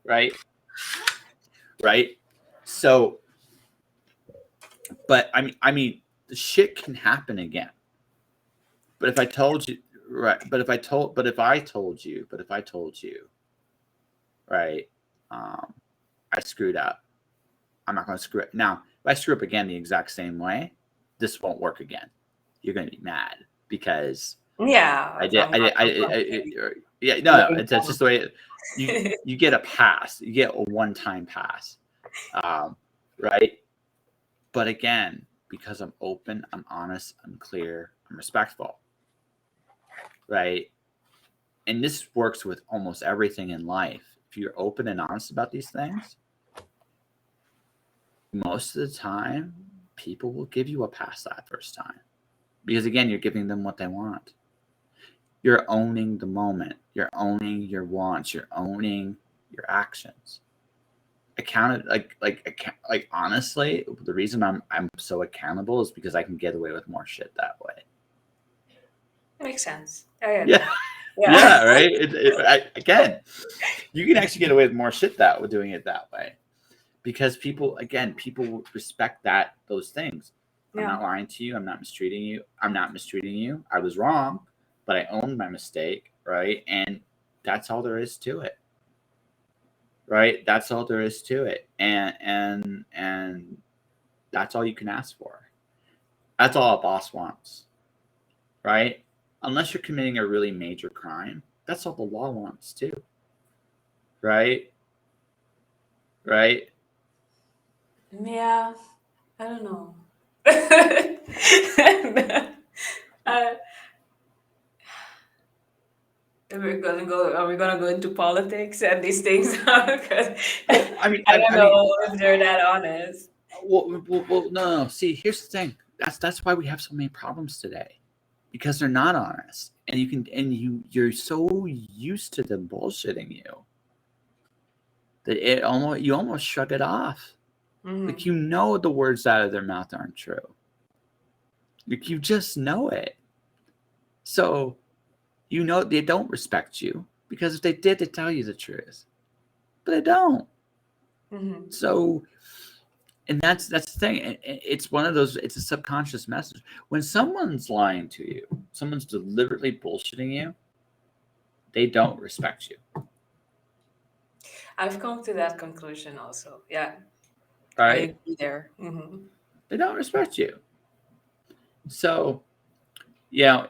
right, right. So, but I mean, the shit can happen again. But if I told you, right? But if I told you, right? I screwed up. I'm not going to screw it. Now, if I screw up again the exact same way, this won't work again. You're going to be mad because Yeah, I did. Yeah, no. It's just the way you get a pass. You get a one-time pass, right? But again, because I'm open, I'm honest, I'm clear, I'm respectful, right? And this works with almost everything in life. If you're open and honest about these things, most of the time, people will give you a pass that first time. Because again, you're giving them what they want. You're owning the moment. You're owning your wants. You're owning your actions. Like honestly, the reason I'm so accountable is because I can get away with more shit that way. Makes sense. I Yeah, yeah, right. Again, you can actually get away with more shit with doing it that way. Because people will respect those things. I'm Yeah. not lying to you. I'm not mistreating you. I was wrong, but I owned my mistake, right? And that's all there is to it, right? That's all there is to it, and that's all you can ask for. That's all a boss wants, right? Unless you're committing a really major crime, that's all the law wants too, right? Right? Yeah. I don't know. uh, are we gonna go into politics and these things? 'Cause Well, I mean, I don't know if they're that honest. no. See, here's the thing. That's why we have so many problems today, because they're not honest, and you're so used to them bullshitting you that you almost shrug it off. Mhm. Like, you know, the words out of their mouth aren't true. Like, you just know it. So you know they don't respect you, because if they did, they tell you the truth, but they don't. Mhm. So. And that's the thing. It's one of those. It's a subconscious message. When someone's lying to you, someone's deliberately bullshitting you, they don't respect you, I've come to that conclusion also. Yeah, I right? agree there. Hmm. They don't respect you. So, yeah,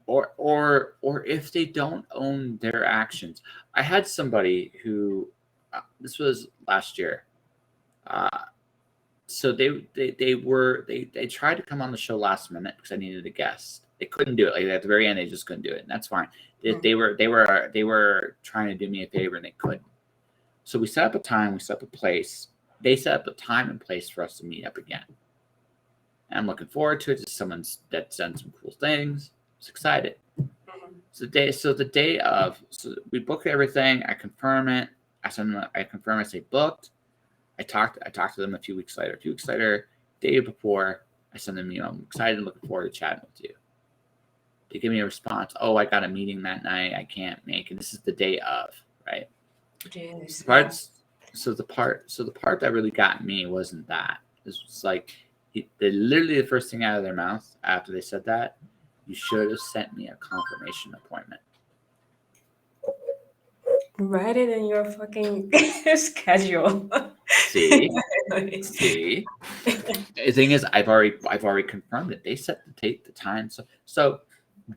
or if they don't own their actions. I had somebody who, this was last year. Uh, so they tried to come on the show last minute because I needed a guest. They couldn't do it. Like, at the very end, they just couldn't do it, and that's fine. They were trying to do me a favor, and they couldn't. So we set up a time, we set up a place, they set up a time and place for us to meet up again. And I'm looking forward to it. Just someone that done some cool things. I was excited. So the day of, so we book everything. I confirm it. I confirm. I say booked. I talked to them a few weeks later. Day before, I send them, I'm excited and looking forward to chatting with you. They give me a response. Oh, I got a meeting that night. I can't make, and this is the day of, right? Jeez, The part that really got me wasn't that. This was like, they literally the first thing out of their mouth after they said that, you should have sent me a confirmation appointment. Write it in your fucking schedule. See. The thing is, I've already confirmed it. They set the date, the time. So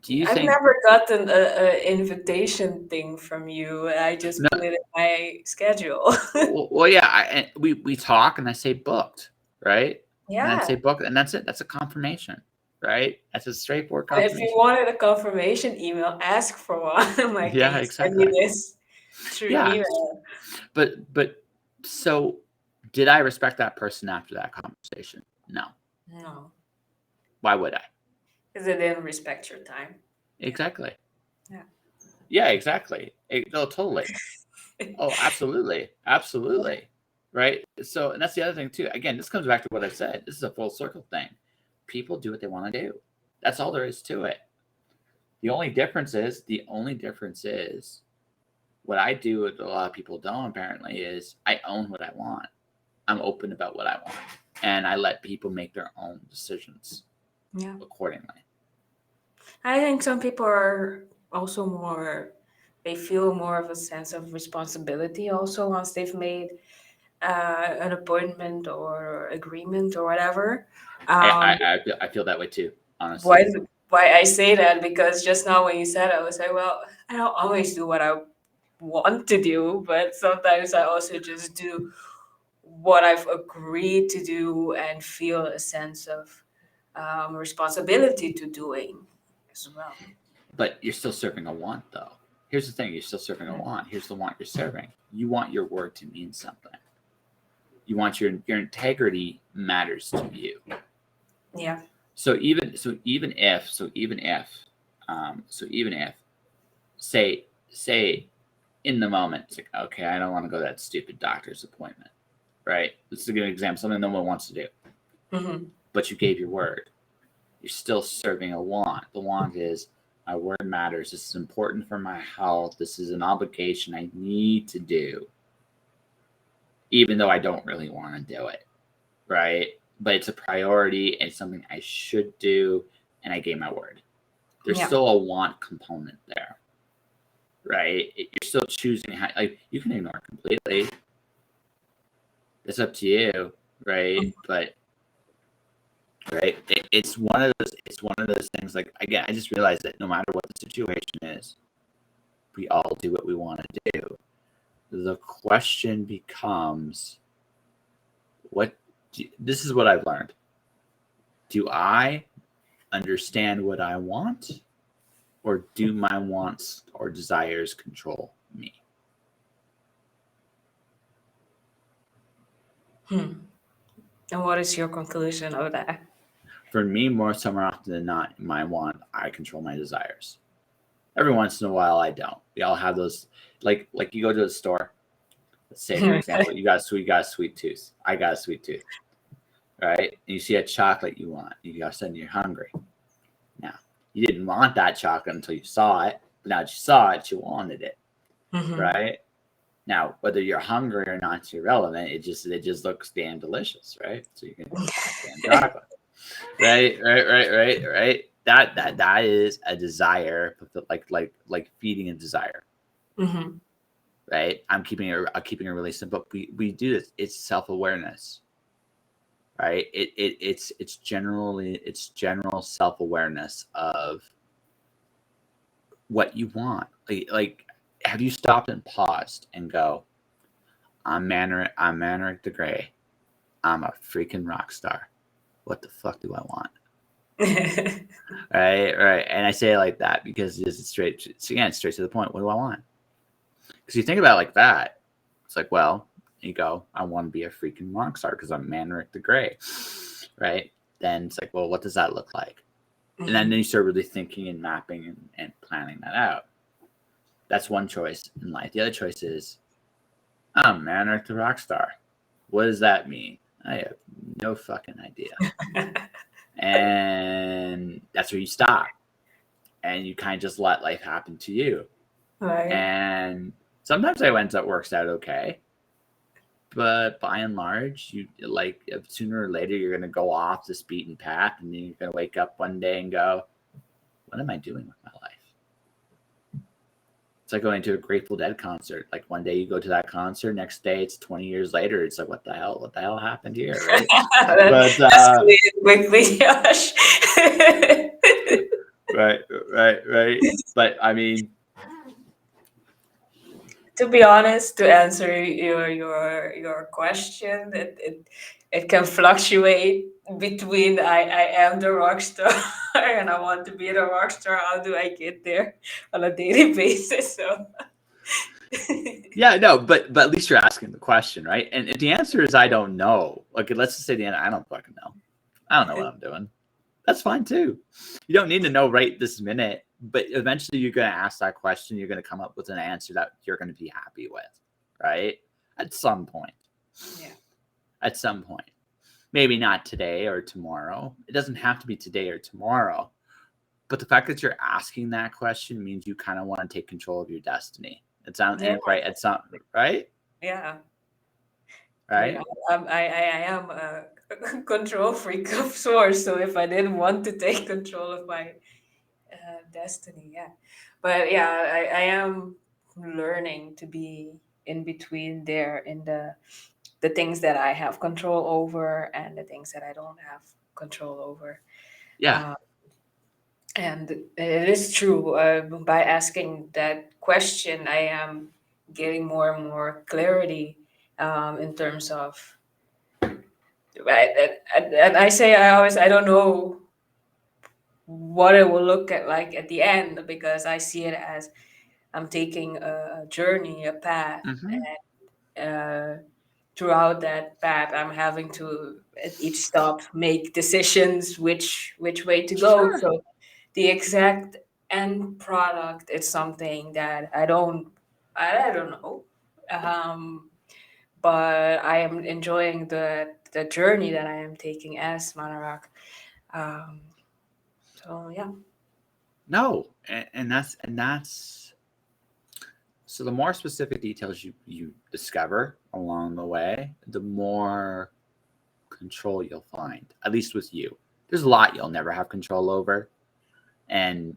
do you I've think? never gotten an invitation thing from you. I just No. put it in my schedule. Well, yeah. We talk, and I say booked, right? And I Yeah. say booked, and that's it. That's a confirmation, right? That's a straightforward And if confirmation. you wanted a confirmation email, ask for one. I'm like, Yeah, can you exactly. send me this through Yeah. email? But so did I respect that person after that conversation? No. No, Why would I? because they didn't respect your time. Exactly. Yeah. Yeah, exactly. No, totally. Oh, absolutely. Absolutely. Right. So, and that's the other thing too. Again, this comes back to what I said. This is a full circle thing. People do what they want to do. That's all there is to it. The only difference is what I do, what a lot of people don't apparently, is I own what I want. I'm open about what I want. And I let people make their own decisions accordingly. I think some people are also they feel more of a sense of responsibility also once they've made an appointment or agreement or whatever. I feel that way too, honestly. Why I say that, because just now when you said it, I was like, well, I don't always do what I want to do, but sometimes I also just do what I've agreed to do and feel a sense of responsibility to doing as well. But you're still serving a want, though. Here's the thing: you're still serving a want. Here's the want you're serving. You want your word to mean something. You want your integrity matters to you. Yeah. So even if say in the moment, it's like, okay, I don't want to go to that stupid doctor's appointment, right? This is a good example, something no one wants to do. Mm-hmm. But you gave your word. You're still serving a want. The want is, my word matters. This is important for my health. This is an obligation I need to do, even though I don't really want to do it, right? But it's a priority and it's something I should do, and I gave my word. There's still a want component there, right? You're still choosing how, like, you can ignore it completely. It's up to you, right? But right, it's one of those things. Like, again, I just realized that no matter what the situation is, we all do what we want to do. The question becomes, this is what I've learned. Do I understand what I want, or do my wants or desires control me? And what is your conclusion of that? For me, more often than not, I control my desires. Every once in a while, I don't. We all have those, like you go to a store. Let's say, for example, you got a sweet tooth. I got a sweet tooth, right? And you see a chocolate you want. You all of a sudden you're hungry. Now, you didn't want that chocolate until you saw it. But now that you saw it, you wanted it, right? Now, whether you're hungry or not, it's irrelevant. It just looks damn delicious, right? So you can damn chocolate, right. That is a desire, like feeding a desire, right? I'm keeping it really simple. We do this. It's self-awareness, right? It's general self-awareness of what you want. Like, have you stopped and paused and go, I'm Maanarak the Grey. I'm a freaking rock star. What the fuck do I want? Right. And I say it like that because it's straight to the point. What do I want? Because you think about it like that, it's like, well, you go, I want to be a freaking rock star because I'm Maanarak the Grey, right? Then it's like, well, what does that look like? And then you start really thinking and mapping and planning that out. That's one choice in life. The other choice is, I'm Maanarak the rock star. What does that mean? I have no fucking idea. And that's where you stop. And you kind of just let life happen to you. Right. And sometimes it works out okay. But by and large, you like sooner or later you're gonna go off this beaten path, and then you're gonna wake up one day and go, "What am I doing with my life?" It's like going to a Grateful Dead concert. Like one day you go to that concert, next day it's 20 years later. It's like, what the hell happened here, right? That's quickly, Josh. Right. But I mean, to be honest, to answer your question, it can fluctuate between I am the rock star and I want to be the rock star. How do I get there on a daily basis? So yeah, no, but at least you're asking the question, right? And if the answer is I don't know, like let's just say the end, I don't fucking know. I don't know what I'm doing. That's fine too. You don't need to know right this minute, but eventually you're going to ask that question. You're going to come up with an answer that you're going to be happy with, right? At some point. Yeah. At some point. Maybe not today or tomorrow. It doesn't have to be today or tomorrow. But the fact that you're asking that question means you kind of want to take control of your destiny. It sounds right. It's not right. Yeah. Right. I am a control freak of sorts. So if I didn't want to take control of my destiny, yeah. But yeah, I am learning to be in between there in the things that I have control over and the things that I don't have control over. Yeah. And it is true. By asking that question, I am getting more and more clarity in terms of. Right, and I say I don't know what it will look at like at the end because I see it as I'm taking a journey, a path, and throughout that path, I'm having to at each stop make decisions which way to go. Sure. So the exact end product is something that I don't know, but I am enjoying the journey that I am taking as Maanarak. So yeah. No, and that's so the more specific details you discover along the way, the more control you'll find, at least with you. There's a lot you'll never have control over. And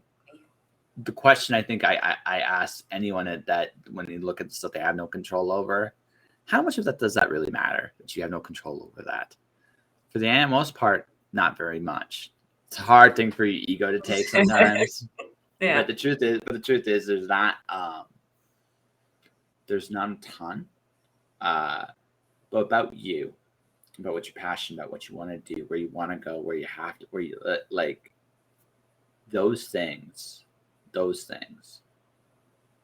the question I think I ask anyone that when they look at the stuff they have no control over, how much of that does that really matter that you have no control over that? For the most part, not very much. It's a hard thing for your ego to take sometimes. Yeah. But the truth is there's not a ton. But about you, about what you're passionate about, what you want to do, where you want to go, where you have to, where you like those things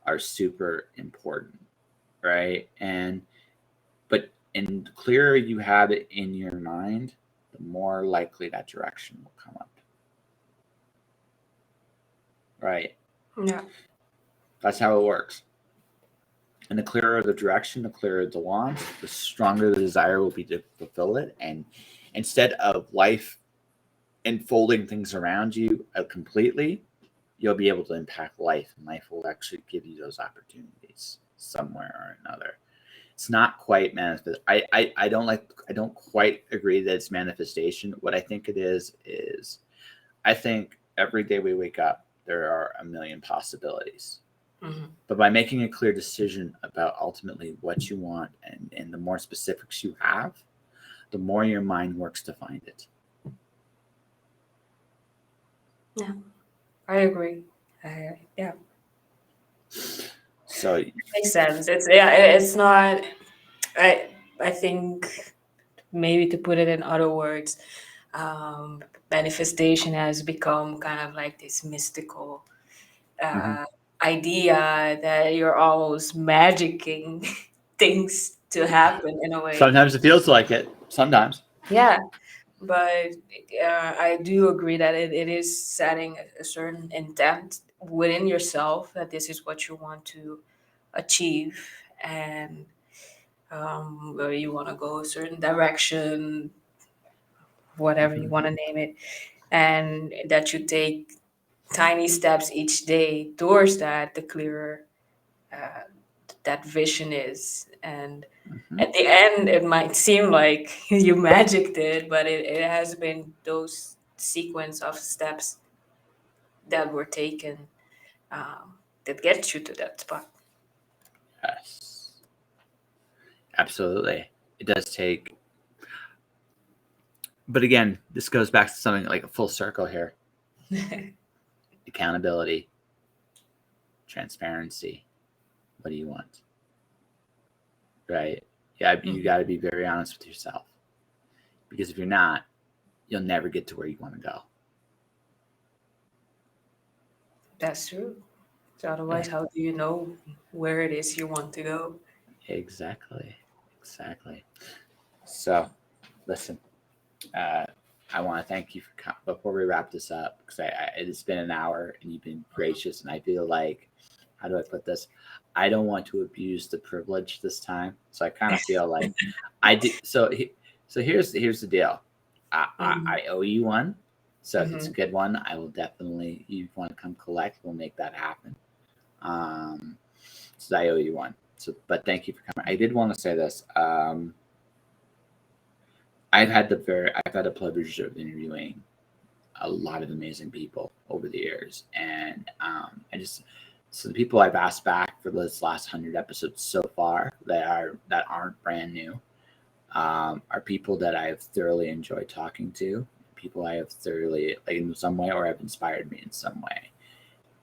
are super important, right? But the clearer you have it in your mind, the more likely that direction will come up. Right? Yeah. That's how it works. And the clearer the direction, the clearer the want, the stronger the desire will be to fulfill it. And instead of life enfolding things around you completely, you'll be able to impact life, and life will actually give you those opportunities somewhere or another. It's not quite manifest. I don't quite agree that it's manifestation. What I think it is I think every day we wake up, there are a million possibilities. Mm-hmm. But by making a clear decision about ultimately what you want and the more specifics you have, the more your mind works to find it. Yeah, I agree. Yeah. So it makes sense. It's not. I think maybe to put it in other words, manifestation has become kind of like this mystical idea that you're almost magicking things to happen in a way. Sometimes it feels like it. Sometimes. Yeah, but I do agree that it is setting a certain intent within yourself that this is what you want to achieve, and where you want to go a certain direction, whatever you Mhm. want to name it, and that you take tiny steps each day towards that, the clearer uh, that vision is. And Mhm. at the end, it might seem like you magicked it, but it has been those sequence of steps that were taken that gets you to that spot. Yes. Absolutely. It does take. But again, this goes back to something like a full circle here. Accountability, transparency. What do you want? Right? Yeah, you Mhm. got to be very honest with yourself. Because if you're not, you'll never get to where you want to go. That's true. So Yeah. otherwise, how do you know where it is you want to go? Exactly. Exactly. So, listen, uh, I want to thank you for before we wrap this up, because it's been an hour and you've been gracious, and I feel like, how do I put this? I don't want to abuse the privilege this time, so I kind of feel like I did. So here's the deal. Mhm. I owe you one. So if it's a Mhm. good one, I will definitely. You want to come collect? We'll make that happen. Um, so I owe you one. So, but thank you for coming. I did want to say this. I've had the privilege of interviewing a lot of amazing people over the years, and I just so the people I've asked back for this last 100 episodes so far that aren't brand new are people that I have thoroughly enjoyed talking to, people I have thoroughly like in some way or have inspired me in some way.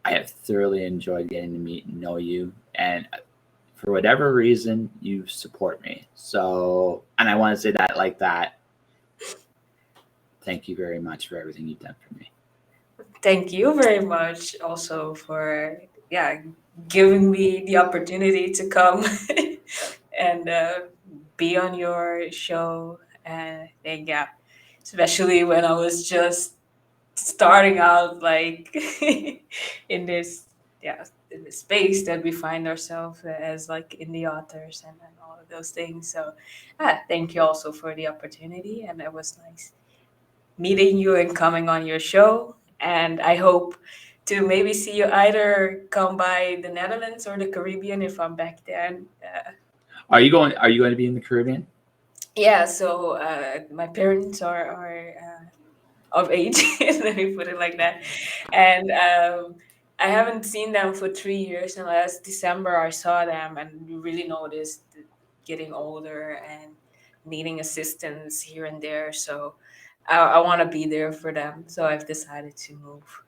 I have thoroughly enjoyed getting to meet and know you, and for whatever reason, you support me. So, and I want to say that like that. Thank you very much for everything you've done for me. Thank you very much also for giving me the opportunity to come and be on your show. And yeah, especially when I was just starting out like in this in the space that we find ourselves as like indie authors and all of those things. So thank you also for the opportunity, and it was nice meeting you and coming on your show. And I hope to maybe see you either come by the Netherlands or the Caribbean if I'm back there. And, Are you going to be in the Caribbean? yeah, so my parents are of age, let me put it like that. And I haven't seen them for 3 years. And last December, I saw them, and you really noticed getting older and needing assistance here and there. So I want to be there for them. So I've decided to move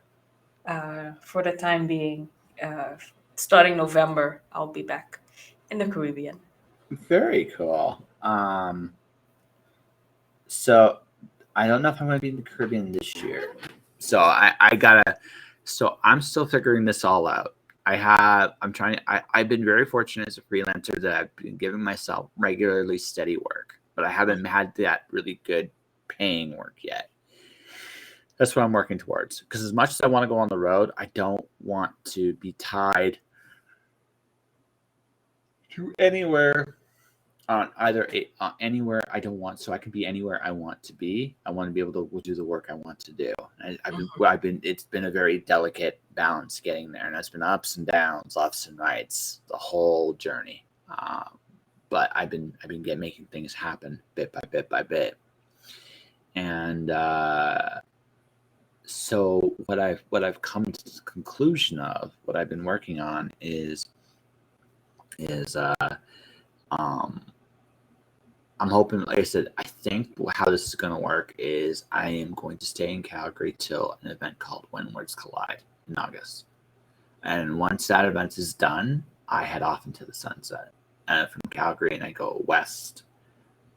for the time being. Uh, Starting November, I'll be back in the Caribbean. Very cool. So I don't know if I'm going to be in the Caribbean this year. So I gotta. So I'm still figuring this all out. I'm trying. I've been very fortunate as a freelancer that I've been giving myself regularly steady work, but I haven't had that really good paying work yet. That's what I'm working towards. Because as much as I want to go on the road, I don't want to be tied to anywhere on anywhere I don't want, so I can be anywhere I want to be. I want to be able to do the work I want to do. It's been a very delicate balance getting there, and it's been ups and downs, lefts and rights, the whole journey. But I've been making things happen bit by bit by bit, and so what I've come to the conclusion of what I've been working on is um I'm hoping, like I said, I think how this is going to work is I am going to stay in Calgary till an event called When Worlds Collide in August. And once that event is done, I head off into the sunset from Calgary, and I go west.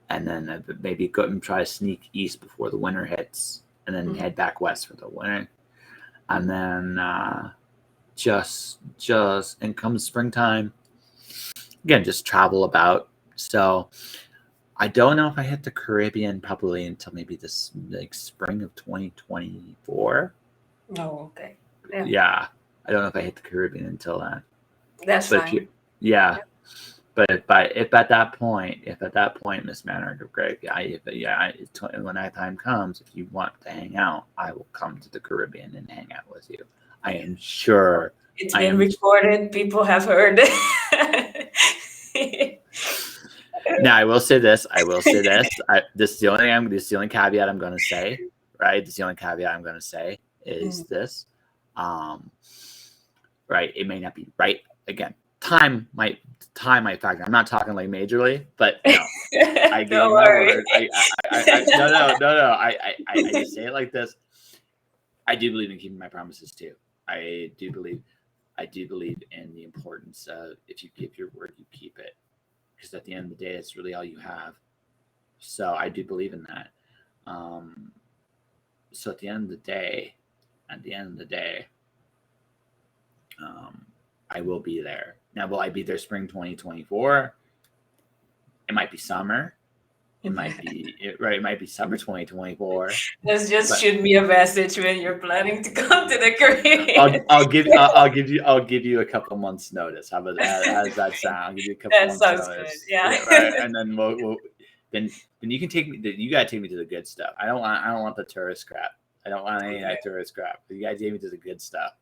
And then maybe go and try to sneak east before the winter hits, and then Mhm. head back west for the winter. And then just and come springtime, again, just travel about, So I don't know if I hit the Caribbean probably until maybe this like spring of 2024. Oh, okay. Yeah, Yeah, I don't know if I hit the Caribbean until then. that's But if you, fine. yeah, but if at that point, Miss Maanarak the Grey, when that time comes, if you want to hang out, I will come to the Caribbean and hang out with you. I am sure. It's I been am. recorded. People have heard. Now I will say this. This is the only This is the only caveat I'm going to say. Right. This is the only caveat I'm going to say is this. Right. It may not be right. Again, time might factor. I'm not talking like majorly, but no. I gave Don't you my worry. word. No. I just say it like this. I do believe in keeping my promises too. I do believe in the importance of if you give your word, you keep it. Because at the end of the day, it's really all you have. So I do believe in that. So at the end of the day, I will be there. Now, will I be there spring 2024? It might be summer. It might be summer 2024. Let's just But shoot me a message when you're planning to come to the Caribbean. I'll give you a couple months notice. How about that? How does that sound? I'll give you a couple That months sounds good. notice. Yeah. Right. And then then you can take me. You gotta take me to the good stuff. I don't want the tourist crap. I don't want any of that tourist crap. You gotta take me to the good stuff,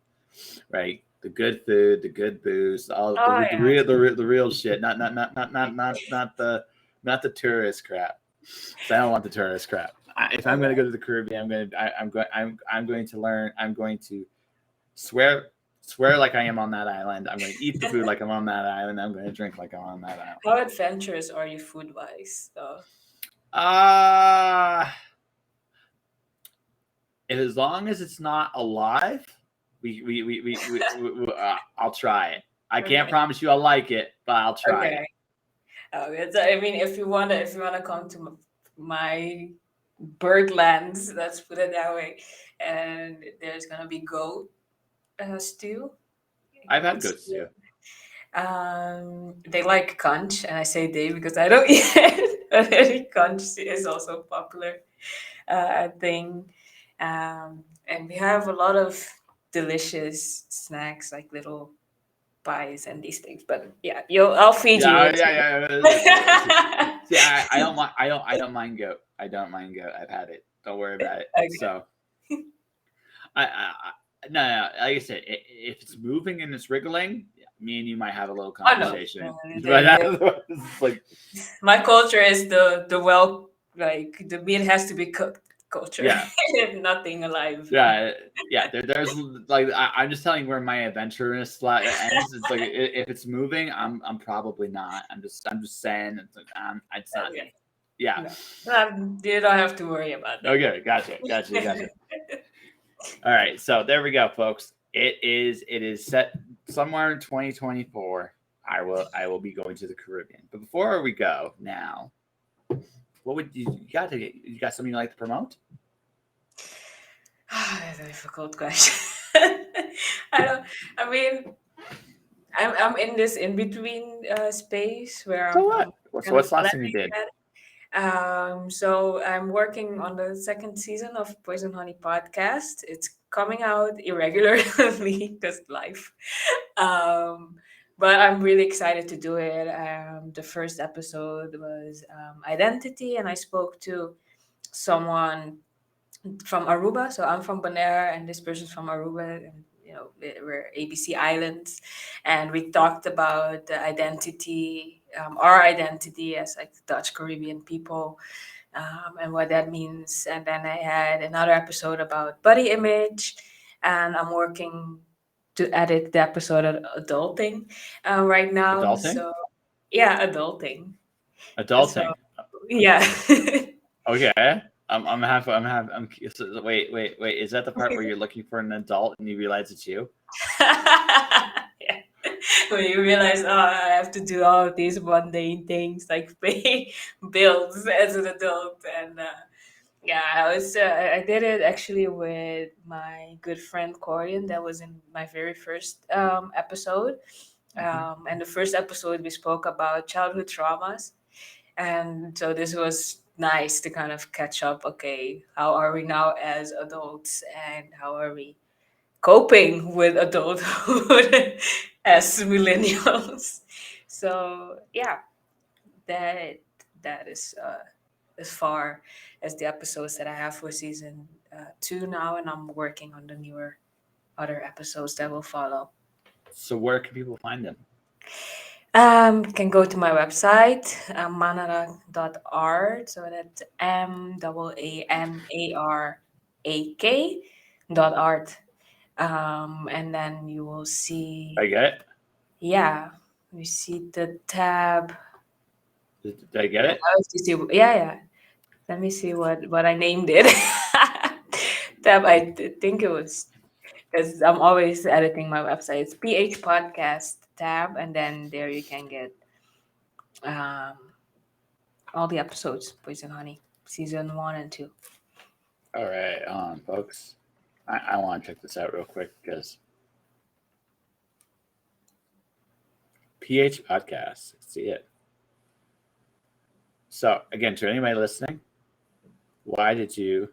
right? The good food, the good booze, all Oh yeah. the real shit. Not the tourist crap. So I don't want the tourist crap. If I'm going to go to the Caribbean, I'm going to learn. I'm going to swear like I am on that island. I'm going to eat the food like I'm on that island. I'm going to drink like I'm on that island. How adventurous are you food wise though? As long as it's not alive, I'll try it. I can't Okay. promise you I'll like it, but I'll try it. Okay. I mean, if you wanna come to my Berglands, let's put it that way, and there's gonna be goat stew. I've had Goat goat stew. stew. They like conch, and I say they because I don't eat it. But I think conch is also popular thing. And we have a lot of delicious snacks, like little pies and these things. But yeah, I'll feed you. Yeah. See, I don't mind. I don't mind goat. I don't mind goat. I've had it. Don't worry about it. Okay. So, no. Like I said, if it's moving and it's wriggling, me and you might have a little conversation. But it's like my culture is like the meat has to be cooked culture. Yeah. Nothing alive. Yeah. There's like I'm just telling you where my adventurous ends. It's like if it's moving, I'm probably not. I'm just saying it's like it's not me. Yeah. No, you don't have to worry about that. Okay, gotcha. All right, so there we go, folks. It is set somewhere in 2024. I will be going to the Caribbean. But before we go now, what would you got something you'd like to promote? That's a difficult question. I mean, I'm in this in between space where So I'm what? kind What's of the last thing you did? So I'm working on the second season of Poison Honey podcast. It's coming out irregularly because life. But I'm really excited to do it. The first episode was identity, and I spoke to someone from Aruba. So I'm from Bonaire, and this person's from Aruba, and we're ABC Islands, and we talked about the identity, our identity as like Dutch Caribbean people, and what that means. And then I had another episode about body image, and I'm working to edit the episode of adulting right now. Adulting? So yeah, adulting. Adulting. So, yeah. Okay. Wait. Is that the part where you're looking for an adult and you realize it's you? Yeah. When you realize, I have to do all of these mundane things like pay bills as an adult, and I did it actually with my good friend Corian. That was in my very first episode, and the first episode we spoke about childhood traumas. And so this was nice to kind of catch up. Okay, how are we now as adults, and how are we coping with adulthood as millennials? So yeah, that that is as far as the episodes that I have for season 2 now, and I'm working on the newer other episodes that will follow. So where can people find them? You can go to my website, Maanarak.art. So that's Manarak.art. And then you will see, I get it. yeah, you see the tab. Did I get it? Yeah. Let me see what I named it. Tab, think it was, because I'm always editing my website. It's PH Podcast tab, and then there you can get um, all the episodes, Poison Honey, season 1 and 2. All right, folks. I want to check this out real quick because PH Podcast. See it. So again, to anybody listening, why did you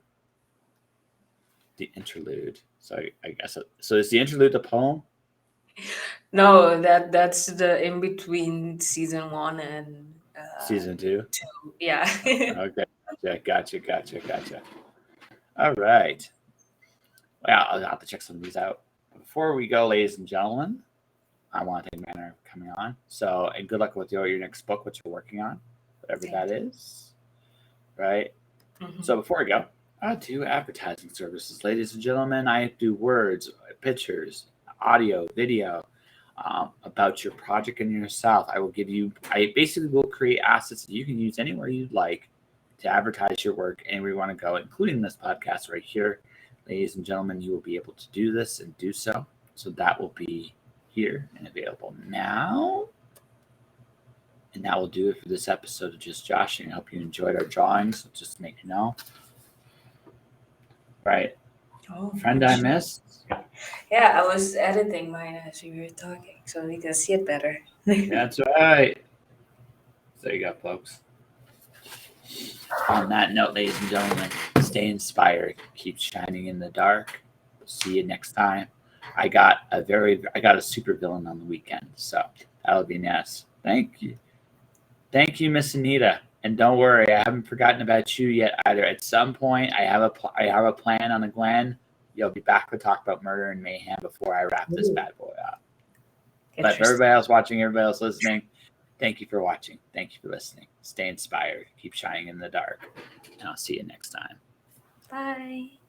the interlude? So I guess so. Is the interlude the poem? No, that's the in between season 1 and Season 2. 2. Yeah. Okay, gotcha. All right. Well, I'll have to check some of these out. Before we go, ladies and gentlemen, I want to thank Manor for coming on. So, and good luck with your next book, what you're working on, whatever Thank that is. Right. Mhm. So before we go, I do advertising services, ladies and gentlemen. I do words, pictures, audio, video about your project and yourself. I basically will create assets that you can use anywhere you'd like to advertise your work anywhere you want to go, including this podcast right here. Ladies and gentlemen, you will be able to do this and do so. So that will be here and available now. And that will do it for this episode of Just Joshing. I hope you enjoyed our drawings. Just to make you know. Right. Oh, Friend I missed. yeah, I was editing mine as we were talking, so you can see it better. That's right. There you go, folks. On that note, ladies and gentlemen, stay inspired. Keep shining in the dark. See you next time. I got a super villain on the weekend, so that'll be nice. Thank you, Miss Anita. And don't worry, I haven't forgotten about you yet either. At some point, I have a plan on a Gwen. You'll be back to talk about murder and mayhem before I wrap this bad boy up. But for everybody else watching, everybody else listening, thank you for watching. Thank you for listening. Stay inspired. Keep shining in the dark. And I'll see you next time. Bye.